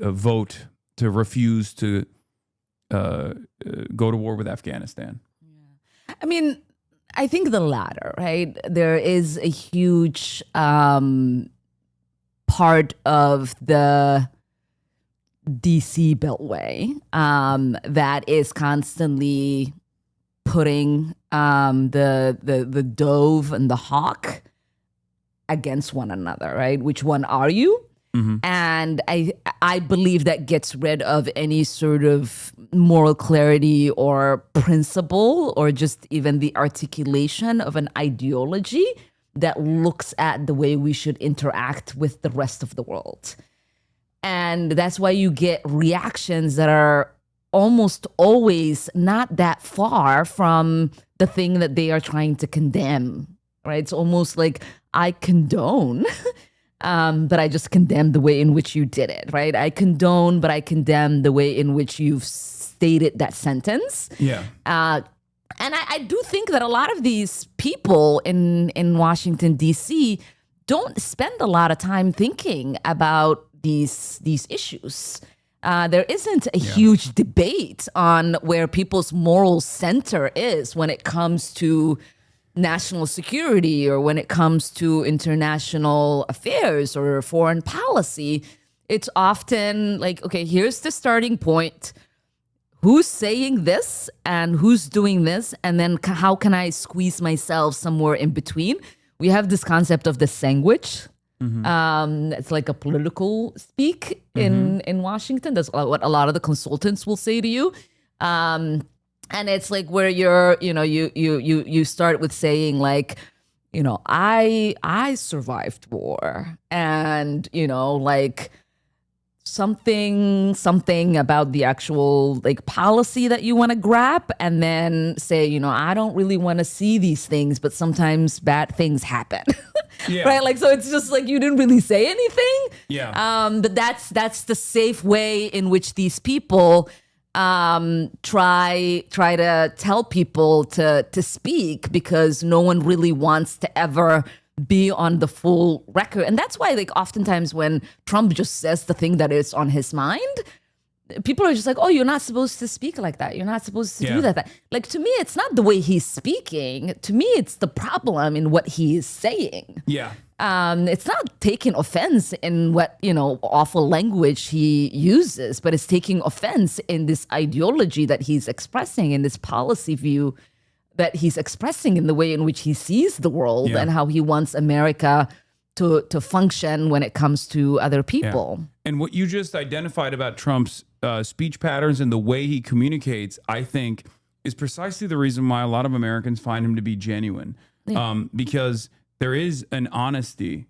vote to refuse to go to war with Afghanistan? Yeah. I mean, I think the latter, right? There is a huge part of the DC Beltway that is constantly putting the dove and the hawk against one another, right? Which one are you? And I believe that gets rid of any sort of moral clarity or principle, or just even the articulation of an ideology that looks at the way we should interact with the rest of the world. And that's why you get reactions that are almost always not that far from the thing that they are trying to condemn, right? It's almost like, I condone, but I just condemn the way in which you did it, right? I condone, but I condemn the way in which you've stated that sentence. Yeah. And I do think that a lot of these people in Washington, D.C. don't spend a lot of time thinking about these issues. There isn't a huge debate on where people's moral center is when it comes to national security, or when it comes to international affairs or foreign policy. It's often like, okay, here's the starting point. Who's saying this and who's doing this? And then how can I squeeze myself somewhere in between? We have this concept of the sandwich. It's like a political speak in Washington. That's what a lot of the consultants will say to you. And it's like where you start with saying like, I survived war, and like something about the actual like policy that you want to grab, and then say, I don't really want to see these things, but sometimes bad things happen. Yeah. Right? Like, so it's just like you didn't really say anything. Yeah. But that's the safe way in which these people try to tell people to speak, because no one really wants to ever be on the full record. And that's why, like, oftentimes when Trump just says the thing that is on his mind, people are just like, oh, you're not supposed to speak like that. You're not supposed to do that. Like, to me, it's not the way he's speaking. To me, it's the problem in what he is saying. Yeah. It's not taking offense in what, awful language he uses, but it's taking offense in this ideology that he's expressing, in this policy view that he's expressing, in the way in which he sees the world and how he wants America to function when it comes to other people. Yeah. And what you just identified about Trump's speech patterns and the way he communicates, I think, is precisely the reason why a lot of Americans find him to be genuine. Because there is an honesty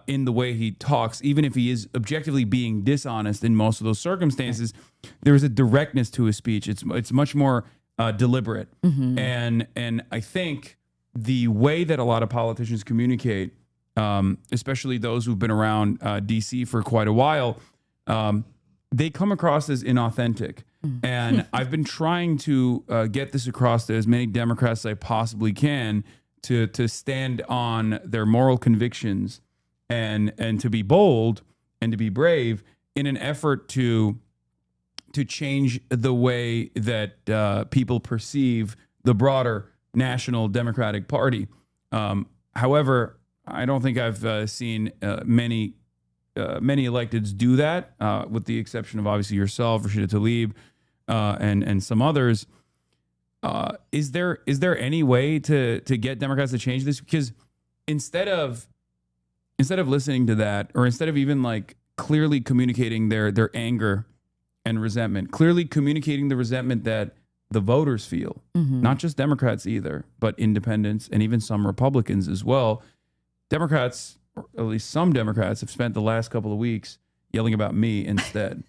in the way he talks, even if he is objectively being dishonest in most of those circumstances. There is a directness to his speech. It's much more deliberate. And I think the way that a lot of politicians communicate, especially those who've been around DC for quite a while, they come across as inauthentic. And I've been trying to get this across to as many Democrats as I possibly can, to stand on their moral convictions and to be bold and to be brave in an effort to to change the way that people perceive the broader National Democratic Party. However, I don't think I've seen many electeds do that, with the exception of obviously yourself, Rashida Tlaib, and some others. Is there any way to get Democrats to change this? Because instead of listening to that, or instead of even like clearly communicating their anger and resentment, clearly communicating the resentment that the voters feel, not just Democrats either, but independents and even some Republicans as well. Democrats, or at least some Democrats, have spent the last couple of weeks yelling about me instead.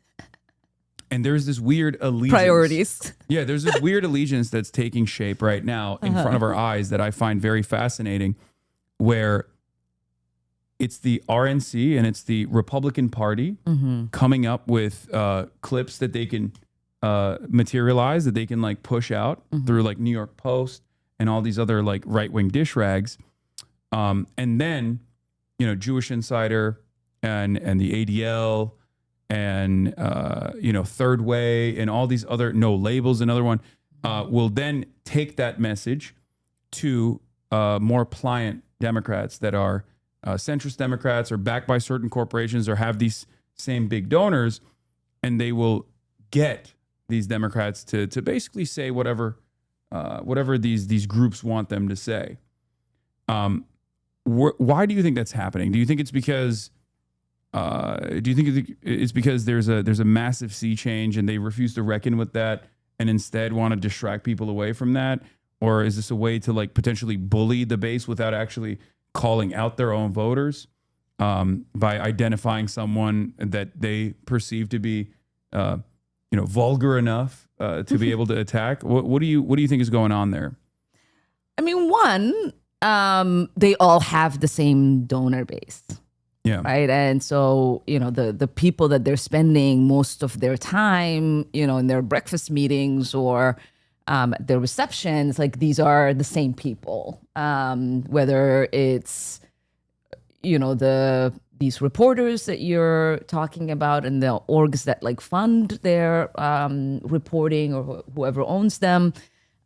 And there's this weird allegiance. Priorities. Yeah, there's this weird allegiance that's taking shape right now in front of our eyes that I find very fascinating, where it's the RNC and it's the Republican Party coming up with clips that they can materialize, that they can like push out through like New York Post and all these other like right-wing dish rags. And then, you know, Jewish Insider and the ADL and, you know, Third Way and all these other, No Labels, another one, will then take that message to more pliant Democrats that are centrist Democrats or backed by certain corporations or have these same big donors, and they will get these Democrats to basically say whatever these groups want them to say. Why do you think that's happening? Do you think it's because there's a massive sea change and they refuse to reckon with that and instead want to distract people away from that? Or is this a way to like potentially bully the base without actually calling out their own voters, by identifying someone that they perceive to be vulgar enough to be able to attack? What do you think is going on there? I mean, one, they all have the same donor base. Yeah. Right. And so, you know, the people that they're spending most of their time, you know, in their breakfast meetings or their receptions, like these are the same people, whether it's, you know, these reporters that you're talking about and the orgs that like fund their reporting or whoever owns them,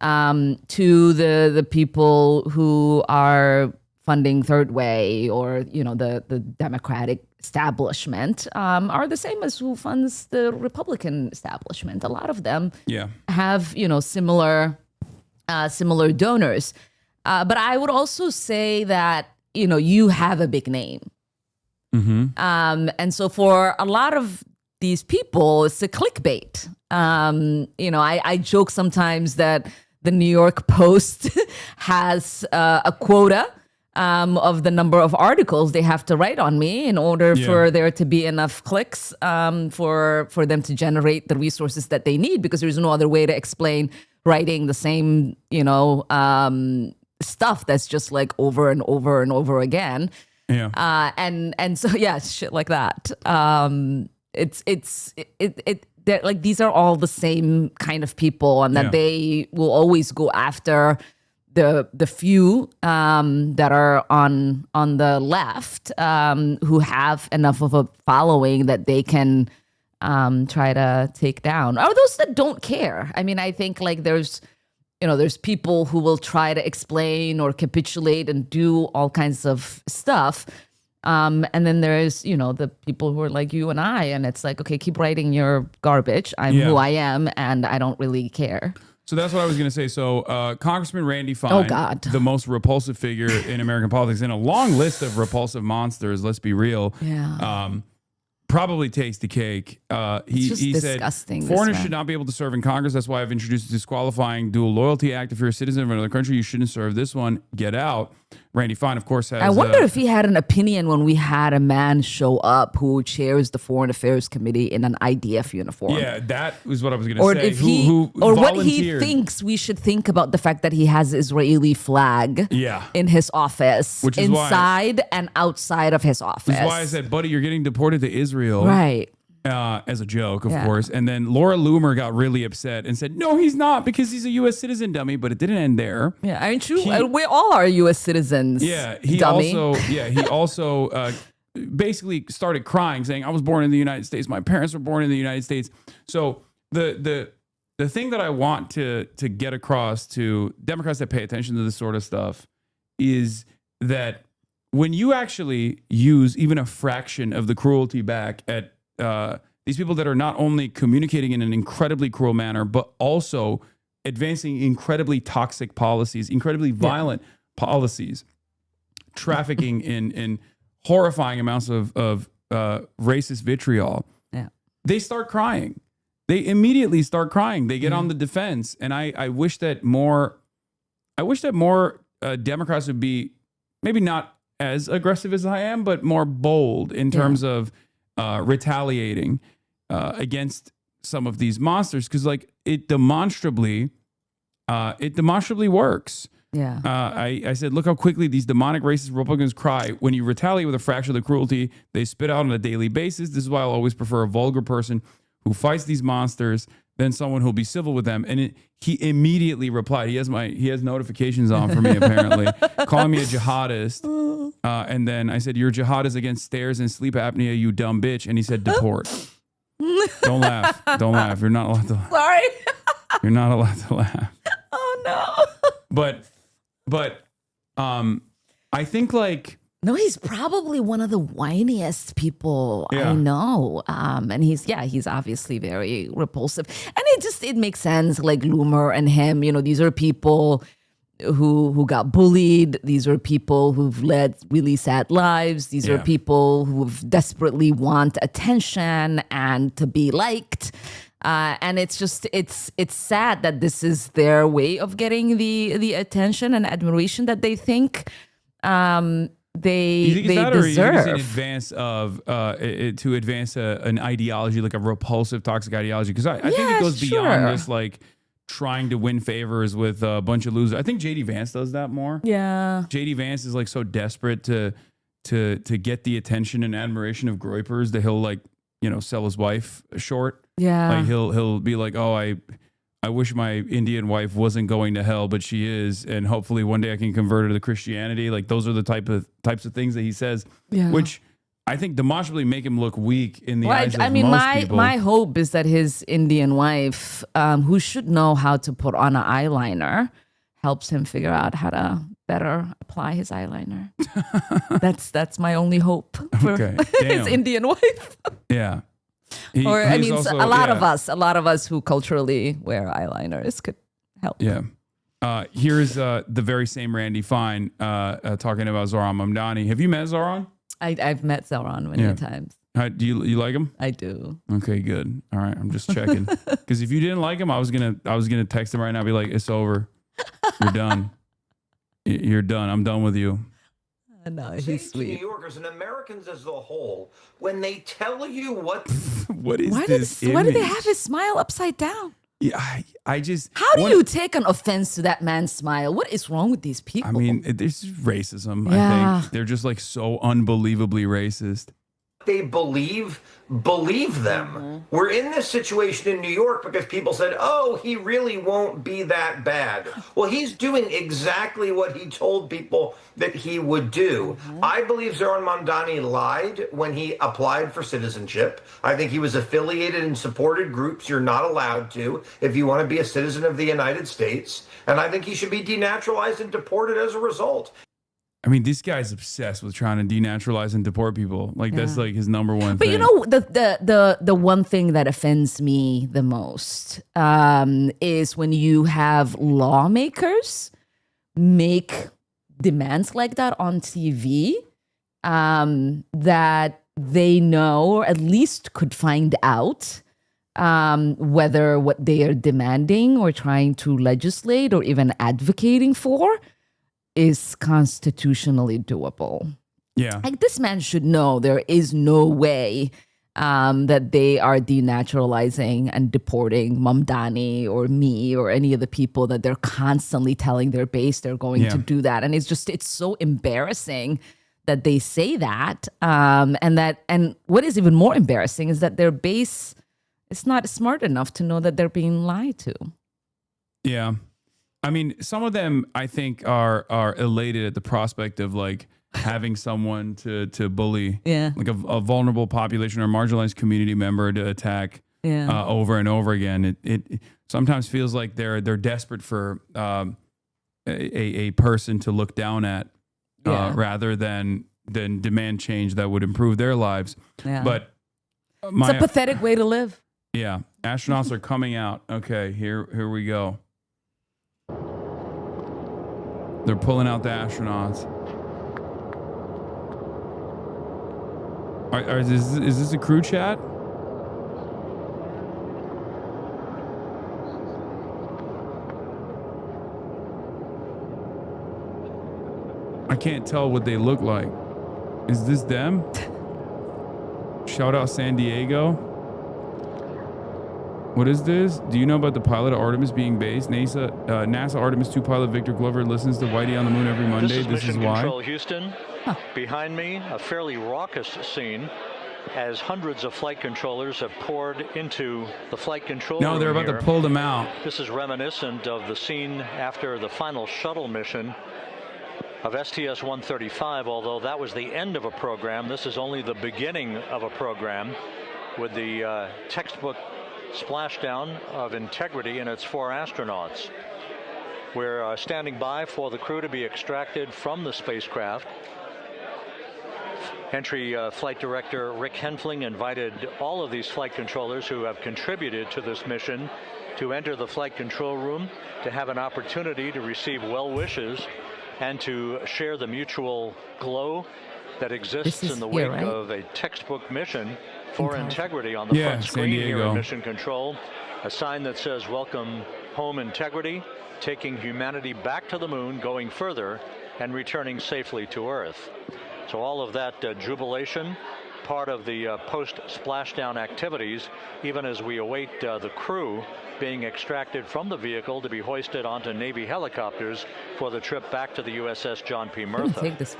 to the people who are funding Third Way or, you know, the Democratic establishment, are the same as who funds the Republican establishment. A lot of them have, you know, similar donors. But I would also say that, you know, you have a big name. And so for a lot of these people, it's a clickbait. You know, I joke sometimes that the New York Post has a quota of the number of articles they have to write on me in order for there to be enough clicks for them to generate the resources that they need, because there's no other way to explain writing the same, you know, stuff that's just like over and over and over again. Yeah. And so, yeah, shit like that. They're like, these are all the same kind of people, and that they will always go after the few that are on the left, who have enough of a following that they can try to take down, or those that don't care. I mean, I think like there's people who will try to explain or capitulate and do all kinds of stuff. And then there's, you know, the people who are like you and I, and it's like, okay, keep writing your garbage. I'm who I am, and I don't really care. So that's what I was going to say. So Congressman Randy Fine, the most repulsive figure in American politics, in a long list of repulsive monsters, let's be real, probably takes the cake. He said foreigners should not be able to serve in Congress. That's why I've introduced the Disqualifying Dual Loyalty Act. If you're a citizen of another country, you shouldn't serve this one. Get out. Randy Fine, of course, has... I wonder if he had an opinion when we had a man show up who chairs the Foreign Affairs Committee in an IDF uniform. Yeah, that was what I was going to say. If or what he thinks we should think about the fact that he has Israeli flag in his office, which is inside and outside of his office. Which is why I said, buddy, you're getting deported to Israel. Right. As a joke, of course. And then Laura Loomer got really upset and said, no, he's not, because he's a U.S. citizen, dummy. But it didn't end there. Yeah, I mean, true. We all are U.S. citizens. Yeah, he also basically started crying, saying, I was born in the United States. My parents were born in the United States. So the thing that I want to get across to Democrats that pay attention to this sort of stuff is that when you actually use even a fraction of the cruelty back at these people that are not only communicating in an incredibly cruel manner, but also advancing incredibly toxic policies, incredibly violent policies, trafficking in horrifying amounts of racist vitriol, they start crying. They immediately start crying. They get on the defense. And I wish that more Democrats would be maybe not as aggressive as I am, but more bold in terms of retaliating against some of these monsters. Because like it demonstrably works. Yeah. I said, look how quickly these demonic racist Republicans cry. When you retaliate with a fraction of the cruelty they spit out on a daily basis. This is why I'll always prefer a vulgar person who fights these monsters than someone who'll be civil with them. And he immediately replied. He has notifications on for me, apparently, calling me a jihadist. And then I said, you're a jihadist against stairs and sleep apnea, you dumb bitch. And he said, deport. Don't laugh. Don't laugh. You're not allowed to laugh. Sorry. You're not allowed to laugh. Oh, no. But I think like... No, he's probably one of the whiniest people I know. And he's obviously very repulsive. And it makes sense, like Loomer and him, these are people who got bullied. These are people who've led really sad lives. These are people who desperately want attention and to be liked. And it's sad that this is their way of getting the attention and admiration that they think they deserve. In advance of to advance an ideology, like a repulsive, toxic ideology, because I think it goes beyond this, like trying to win favors with a bunch of losers. I think JD Vance does that more. Yeah, JD Vance is like so desperate to get the attention and admiration of groypers that he'll like sell his wife short. Yeah, like he'll be like, oh, I wish my Indian wife wasn't going to hell, but she is, and hopefully one day I can convert her to Christianity. Like those are the types of things that he says, which I think demonstrably make him look weak in the eyes of most people. My hope is that his Indian wife, who should know how to put on an eyeliner, helps him figure out how to better apply his eyeliner. That's my only hope for his Indian wife. Yeah. A lot of us who culturally wear eyeliners could help. Yeah. Here's the very same Randy Fine talking about Zohran Mamdani. Have you met Zohran? I've met Zohran many times. Do you like him? I do. Okay, good. All right, I'm just checking. Because if you didn't like him, I was gonna text him right now and be like, it's over. You're done. You're done. I'm done with you. No, he's sweet. New Yorkers and Americans as a whole, when they tell you what why did they have his smile upside down? Yeah, I just... How do you take an offense to that man's smile? What is wrong with these people? I mean, there's racism, I think. They're just like so unbelievably racist. they believe them. Mm-hmm. We're in this situation in New York because people said, oh, he really won't be that bad. Well, he's doing exactly what he told people that he would do. Mm-hmm. I believe Zohran Mamdani lied when he applied for citizenship. I think he was affiliated and supported groups you're not allowed to if you want to be a citizen of the United States. And I think he should be denaturalized and deported as a result. I mean, this guy's obsessed with trying to denaturalize and deport people. Like, that's like his number one thing. But you know, the one thing that offends me the most is when you have lawmakers make demands like that on TV that they know, or at least could find out, whether what they are demanding or trying to legislate or even advocating for is constitutionally doable. Yeah. Like, this man should know there is no way that they are denaturalizing and deporting Mamdani or me or any of the people that they're constantly telling their base they're going to do that. And it's so embarrassing that they say that. And what is even more embarrassing is that their base is not smart enough to know that they're being lied to. Yeah. I mean, some of them, I think, are elated at the prospect of like having someone to bully, like a vulnerable population or marginalized community member to attack over and over again. It sometimes feels like they're desperate for a person to look down at rather than demand change that would improve their lives. Yeah. But it's a pathetic way to live. Yeah, astronauts are coming out. Okay, here we go. They're pulling out the astronauts. Is this a crew chat? I can't tell what they look like. Is this them? Shout out San Diego. What is this? Do you know about the pilot of Artemis being based? NASA Artemis 2 pilot Victor Glover listens to Whitey on the Moon every Monday. This is why. Control Houston. Behind me, a fairly raucous scene as hundreds of flight controllers have poured into the flight control room. No, they're about to pull them out. This is reminiscent of the scene after the final shuttle mission of STS-135, although that was the end of a program. This is only the beginning of a program with the textbook splashdown of Integrity and its 4 astronauts. We're standing by for the crew to be extracted from the spacecraft. Entry Flight Director Rick Henfling invited all of these flight controllers who have contributed to this mission to enter the flight control room to have an opportunity to receive well wishes and to share the mutual glow that exists in the wake of a textbook mission for Integrity on the front screen here in Mission Control. A sign that says, "Welcome home, Integrity, taking humanity back to the moon, going further, and returning safely to Earth." So all of that jubilation, part of the post-splashdown activities, even as we await the crew being extracted from the vehicle to be hoisted onto Navy helicopters for the trip back to the USS John P. Murtha. Take this.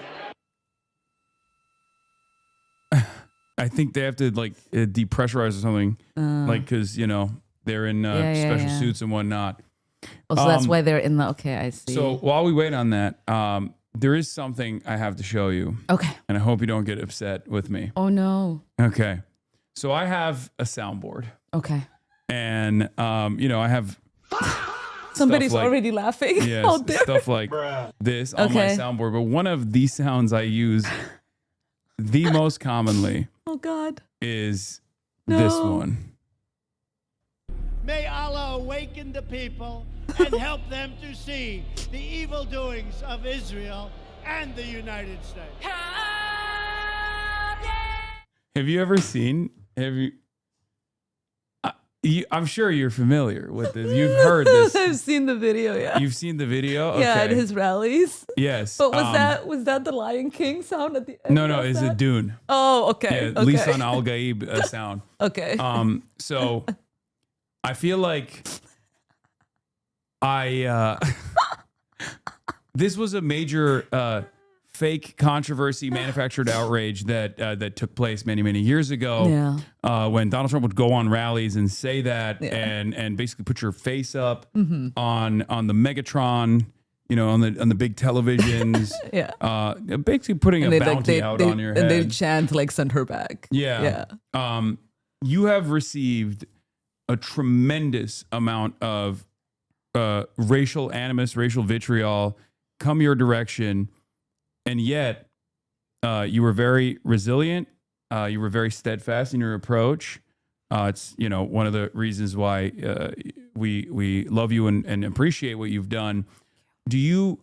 I think they have to like depressurize or something, like because they're in special suits and whatnot. Oh, so that's why they're in the. Okay, I see. So while we wait on that, there is something I have to show you. Okay. And I hope you don't get upset with me. Oh no. Okay. So I have a soundboard. Okay. And I have. Somebody's already laughing. Yes, stuff like this on my soundboard. But one of these sounds I use the most commonly. Oh God. Is this one. May Allah awaken the people and help them to see the evil doings of Israel and the United States. Have you ever seen? I'm sure you're familiar with this. You've heard this. I've seen the video. Yeah. You've seen the video. Okay. Yeah, at his rallies. Yes. But was that the Lion King sound at the end? No, it's a Dune. Oh, okay. Yeah, Lisan Al Gaib sound. Okay. So I feel like this was a major fake controversy, manufactured outrage that took place many years ago. When Donald Trump would go on rallies and say that, and basically put your face up on the Megatron, on the big televisions. Basically putting a bounty out on your head. And they chant like "Send her back." Yeah. You have received a tremendous amount of racial animus, racial vitriol come your direction. And yet, you were very resilient. You were very steadfast in your approach. It's one of the reasons why we love you and appreciate what you've done. Do you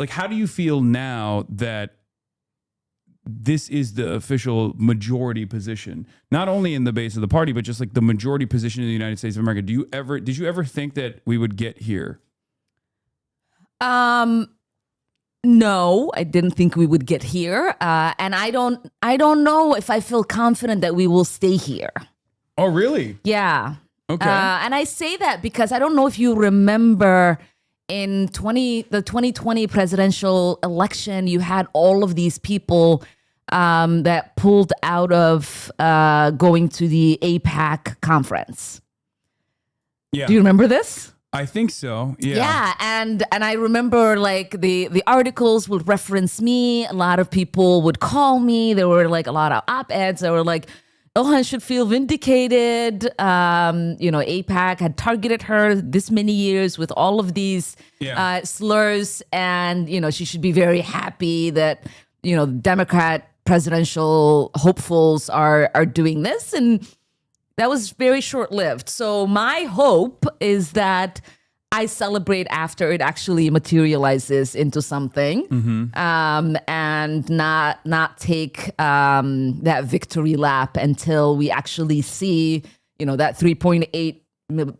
how do you feel now that this is the official majority position, not only in the base of the party, but just like the majority position in the United States of America? Did you ever think that we would get here? No, I didn't think we would get here, and I don't know if I feel confident that we will stay here. Oh, really? Yeah. Okay. And I say that because I don't know if you remember in the 2020 presidential election, you had all of these people that pulled out of going to the AIPAC conference. Yeah. Do you remember this? I think so. Yeah. Yeah, and I remember like the articles would reference me. A lot of people would call me. There were like a lot of op-eds that were like, Ilhan should feel vindicated. AIPAC had targeted her this many years with all of these slurs, and she should be very happy that Democrat presidential hopefuls are doing this, and that was very short-lived. So my hope is that I celebrate after it actually materializes into something, and not take that victory lap until we actually see, that $3.8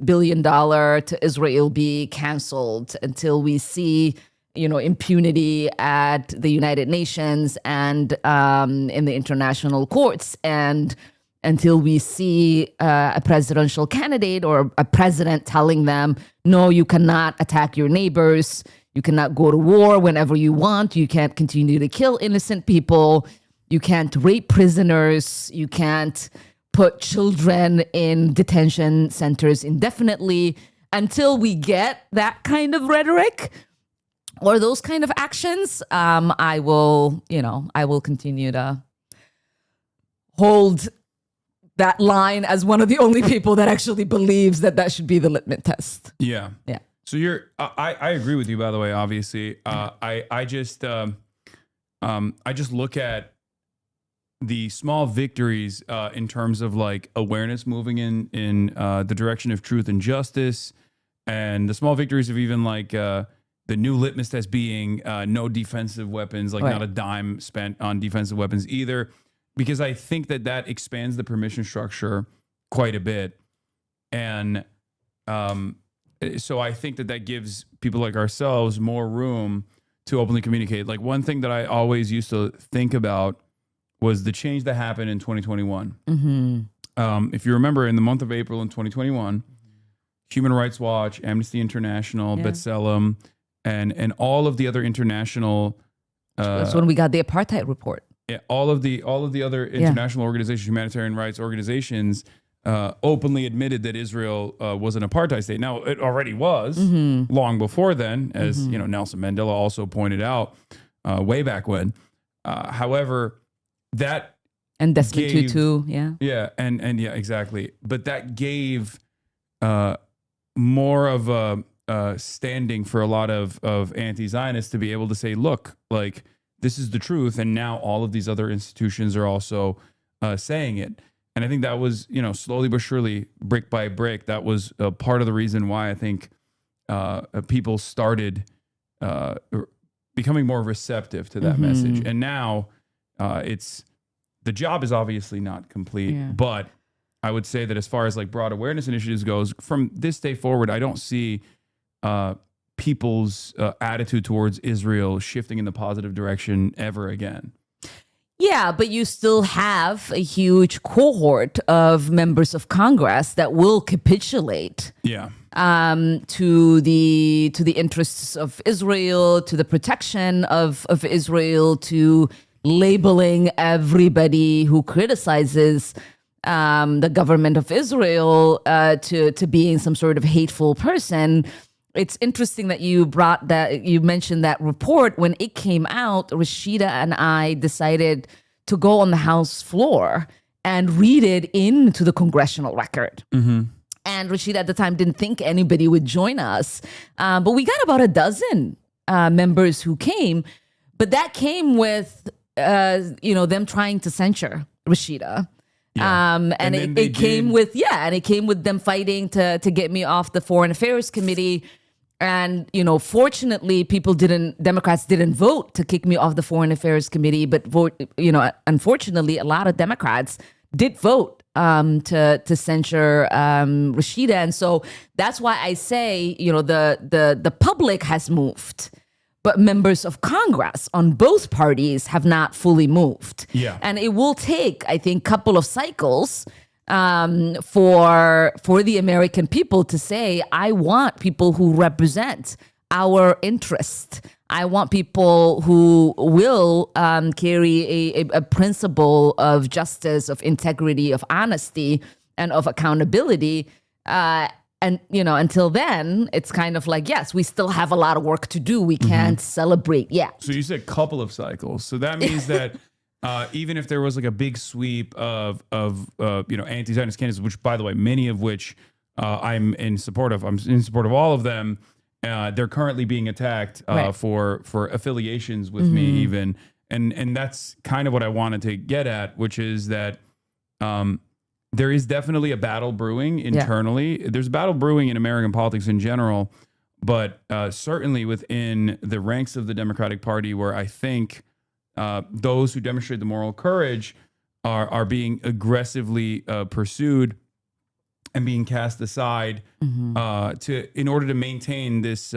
billion to Israel be canceled, until we see, impunity at the United Nations and in the international courts, and until we see a presidential candidate or a president telling them, no, you cannot attack your neighbors. You cannot go to war whenever you want. You can't continue to kill innocent people. You can't rape prisoners. You can't put children in detention centers indefinitely. Until we get that kind of rhetoric or those kind of actions, I will continue to hold that line as one of the only people that actually believes that should be the litmus test. Yeah. Yeah. So I agree with you, by the way, obviously. I just look at the small victories in terms of like awareness moving in the direction of truth and justice, and the small victories of even like the new litmus test being no defensive weapons, like not a dime spent on defensive weapons either. Because I think that expands the permission structure quite a bit. And so I think that gives people like ourselves more room to openly communicate. Like one thing that I always used to think about was the change that happened in 2021. If you remember, in the month of April in 2021, Human Rights Watch, Amnesty International, B'Tselem, and all of the other international... That's when we got the apartheid report. Yeah, all of the other international organizations, humanitarian rights organizations, openly admitted that Israel was an apartheid state. Now, it already was long before then, as Nelson Mandela also pointed out way back when. However, that and Desmond Tutu, and exactly. But that gave more of a standing for a lot of anti-Zionists to be able to say, look, like, this is the truth, and now all of these other institutions are also saying it. And I think that was, slowly but surely, brick by brick, that was part of the reason why I think people started becoming more receptive to that message. And now the job is obviously not complete, but I would say that as far as like broad awareness initiatives goes, from this day forward, I don't see people's attitude towards Israel shifting in the positive direction ever again. Yeah, but you still have a huge cohort of members of Congress that will capitulate. To the interests of Israel, to the protection of Israel, to labeling everybody who criticizes the government of Israel to being some sort of hateful person. It's interesting that you mentioned that report. When it came out, Rashida and I decided to go on the House floor and read it into the congressional record. And Rashida at the time didn't think anybody would join us. But we got about a dozen members who came. But that came with, them trying to censure Rashida. And it came with them fighting to get me off the Foreign Affairs Committee. And, fortunately, Democrats didn't vote to kick me off the Foreign Affairs Committee. But, unfortunately, a lot of Democrats did vote to censure Rashida. And so that's why I say, the public has moved, but members of Congress on both parties have not fully moved. And it will take, I think, a couple of cycles for the American people to say, I want people who represent our interest. I want people who will carry a principle of justice, of integrity, of honesty, and of accountability. And, until then, it's kind of like, yes, we still have a lot of work to do. We can't celebrate yet. So you said a couple of cycles. So that means that Even if there was like a big sweep of anti-Zionist candidates, which by the way, many of which I'm in support of. I'm in support of all of them. They're currently being attacked for affiliations with me even. And that's kind of what I wanted to get at, which is that there is definitely a battle brewing internally. Yeah. There's a battle brewing in American politics in general, but certainly within the ranks of the Democratic Party, where I think those who demonstrate the moral courage are being aggressively pursued and being cast aside in order to maintain this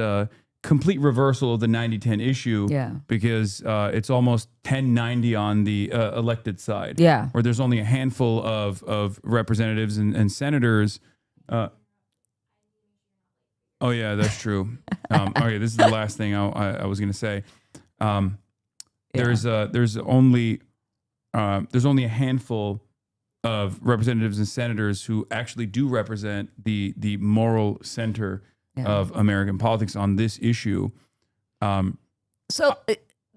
complete reversal of the 90-10 issue, because it's almost 10-90 on the elected side, where there's only a handful of representatives and senators. Oh yeah, that's true. Okay, this is the last thing I was going to say. There's only a handful of representatives and senators who actually do represent the moral center of American politics on this issue. So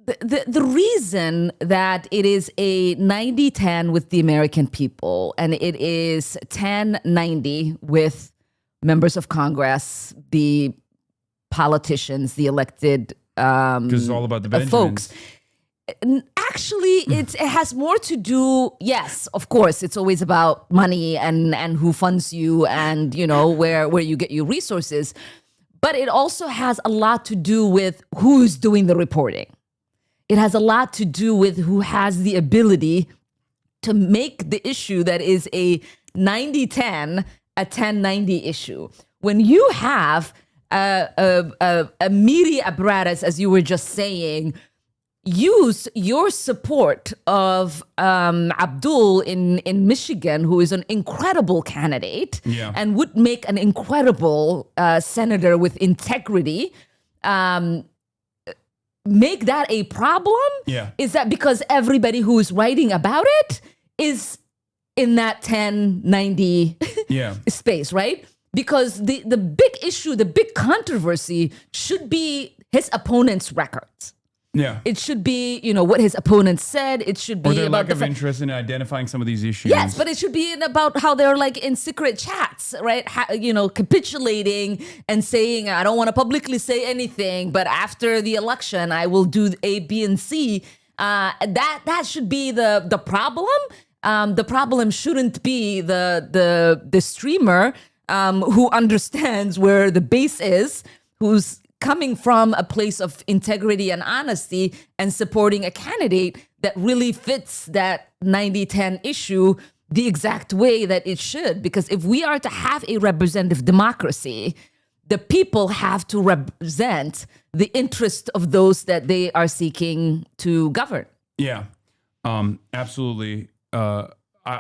the reason that it is a 90-10 with the American people and it is 10-90 with members of Congress, the politicians, the elected because it's all about the Benjamins. Folks. Actually, it has more to do. Yes, of course, it's always about money and who funds you and where you get your resources. But it also has a lot to do with who's doing the reporting. It has a lot to do with who has the ability to make the issue that is a 90-10 a 10-90 issue. When you have a media apparatus, as you were just saying, use your support of Abdul in Michigan, who is an incredible candidate and would make an incredible senator with integrity. Make that a problem? Is that because everybody who is writing about it is in that 10-90 space, right? Because the big issue, the big controversy should be his opponent's records. It should be, what his opponent said. It should be or their about lack of interest in identifying some of these issues. Yes, but it should be about how they're like in secret chats, right? Capitulating and saying, I don't want to publicly say anything, but after the election, I will do A, B, and C. That should be the problem. The problem shouldn't be the streamer who understands where the base is, who's coming from a place of integrity and honesty and supporting a candidate that really fits that 90-10 issue the exact way that it should. Because if we are to have a representative democracy, the people have to represent the interest of those that they are seeking to govern. Yeah, absolutely.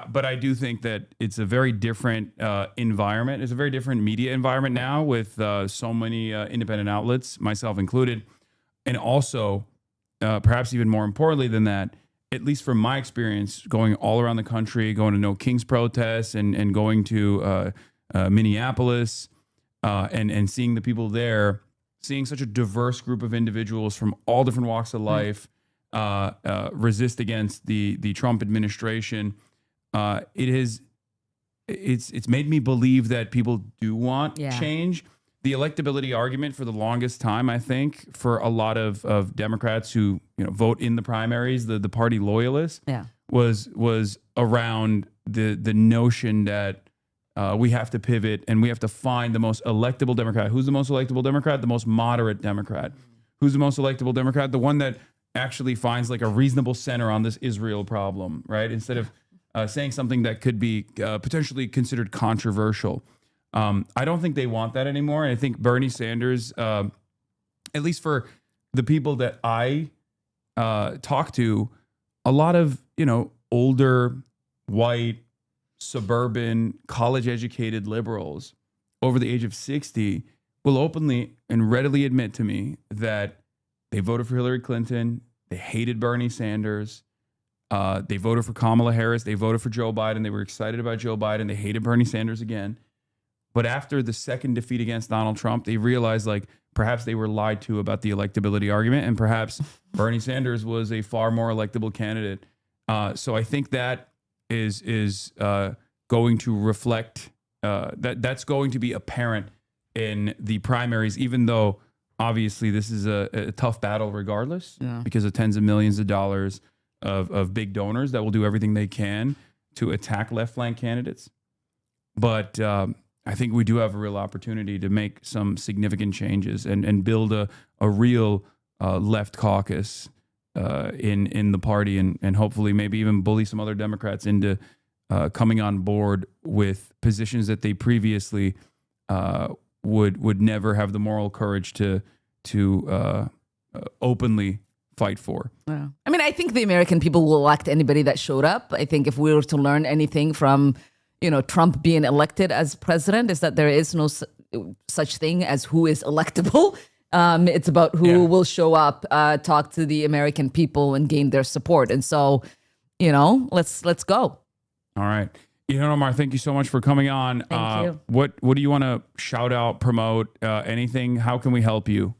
But I do think that it's a very different environment. It's a very different media environment now with so many independent outlets, myself included. And also, perhaps even more importantly than that, at least from my experience, going all around the country, going to No King's protests and going to Minneapolis and seeing the people there, seeing such a diverse group of individuals from all different walks of life resist against the Trump administration. It's made me believe that people do want change. The electability argument for the longest time, I think, for a lot of Democrats who vote in the primaries, the party loyalists, was around the notion that we have to pivot and we have to find the most electable Democrat. Who's the most electable Democrat? The most moderate Democrat. Who's the most electable Democrat? The one that actually finds like a reasonable center on this Israel problem, right? Instead of saying something that could be potentially considered controversial. I don't think they want that anymore. And I think Bernie Sanders, at least for the people that I talk to, a lot of, older, white, suburban, college-educated liberals over the age of 60 will openly and readily admit to me that they voted for Hillary Clinton, they hated Bernie Sanders, they voted for Kamala Harris. They voted for Joe Biden. They were excited about Joe Biden. They hated Bernie Sanders again. But after the second defeat against Donald Trump, they realized like perhaps they were lied to about the electability argument, and perhaps Bernie Sanders was a far more electable candidate So I think that is going to reflect that's going to be apparent in the primaries, even though obviously this is a tough battle regardless, because of tens of millions of dollars of big donors that will do everything they can to attack left flank candidates. But I think we do have a real opportunity to make some significant changes and build a real left caucus in the party, and hopefully maybe even bully some other Democrats into coming on board with positions that they previously would never have the moral courage to openly fight for. Yeah. I mean, I think the American people will elect anybody that showed up. I think if we were to learn anything from, Trump being elected as president, is that there is no such thing as who is electable. It's about who will show up, talk to the American people, and gain their support. And so, let's go. All right. Ilhan Omar, thank you so much for coming on. Thank you. What do you want to shout out, promote, anything? How can we help you?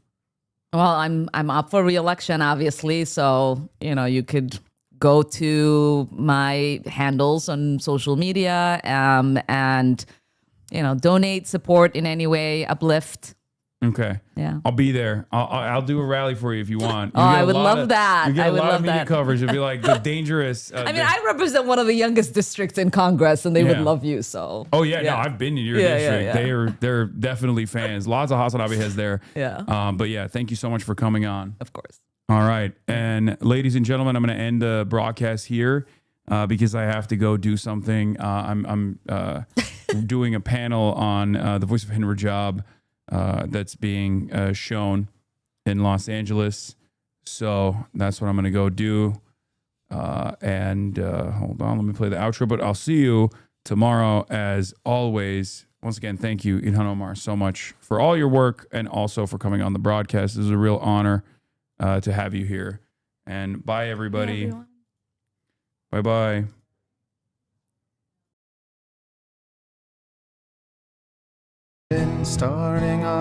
Well, I'm up for re-election, obviously. So, you could go to my handles on social media and, donate, support in any way, uplift. Okay. Yeah. I'll be there. I'll do a rally for you if you want. I would love that. You get I a would lot love of media that. coverage. It'd be like the dangerous. I mean, I represent one of the youngest districts in Congress, and they would Yeah. love you. So. Oh yeah, no, I've been in your district. Yeah. They're definitely fans. Lots of Hasanabi has there. Yeah. But yeah, thank you so much for coming on. Of course. All right, and ladies and gentlemen, I'm going to end the broadcast here because I have to go do something. I'm doing a panel on the Voice of Hind Rajab that's being shown in Los Angeles. So that's what I'm going to go do. And hold on, let me play the outro. But I'll see you tomorrow, as always. Once again, thank you, Ilhan Omar, so much for all your work and also for coming on the broadcast. It is a real honor to have you here. And bye, everybody. Bye-bye. Starting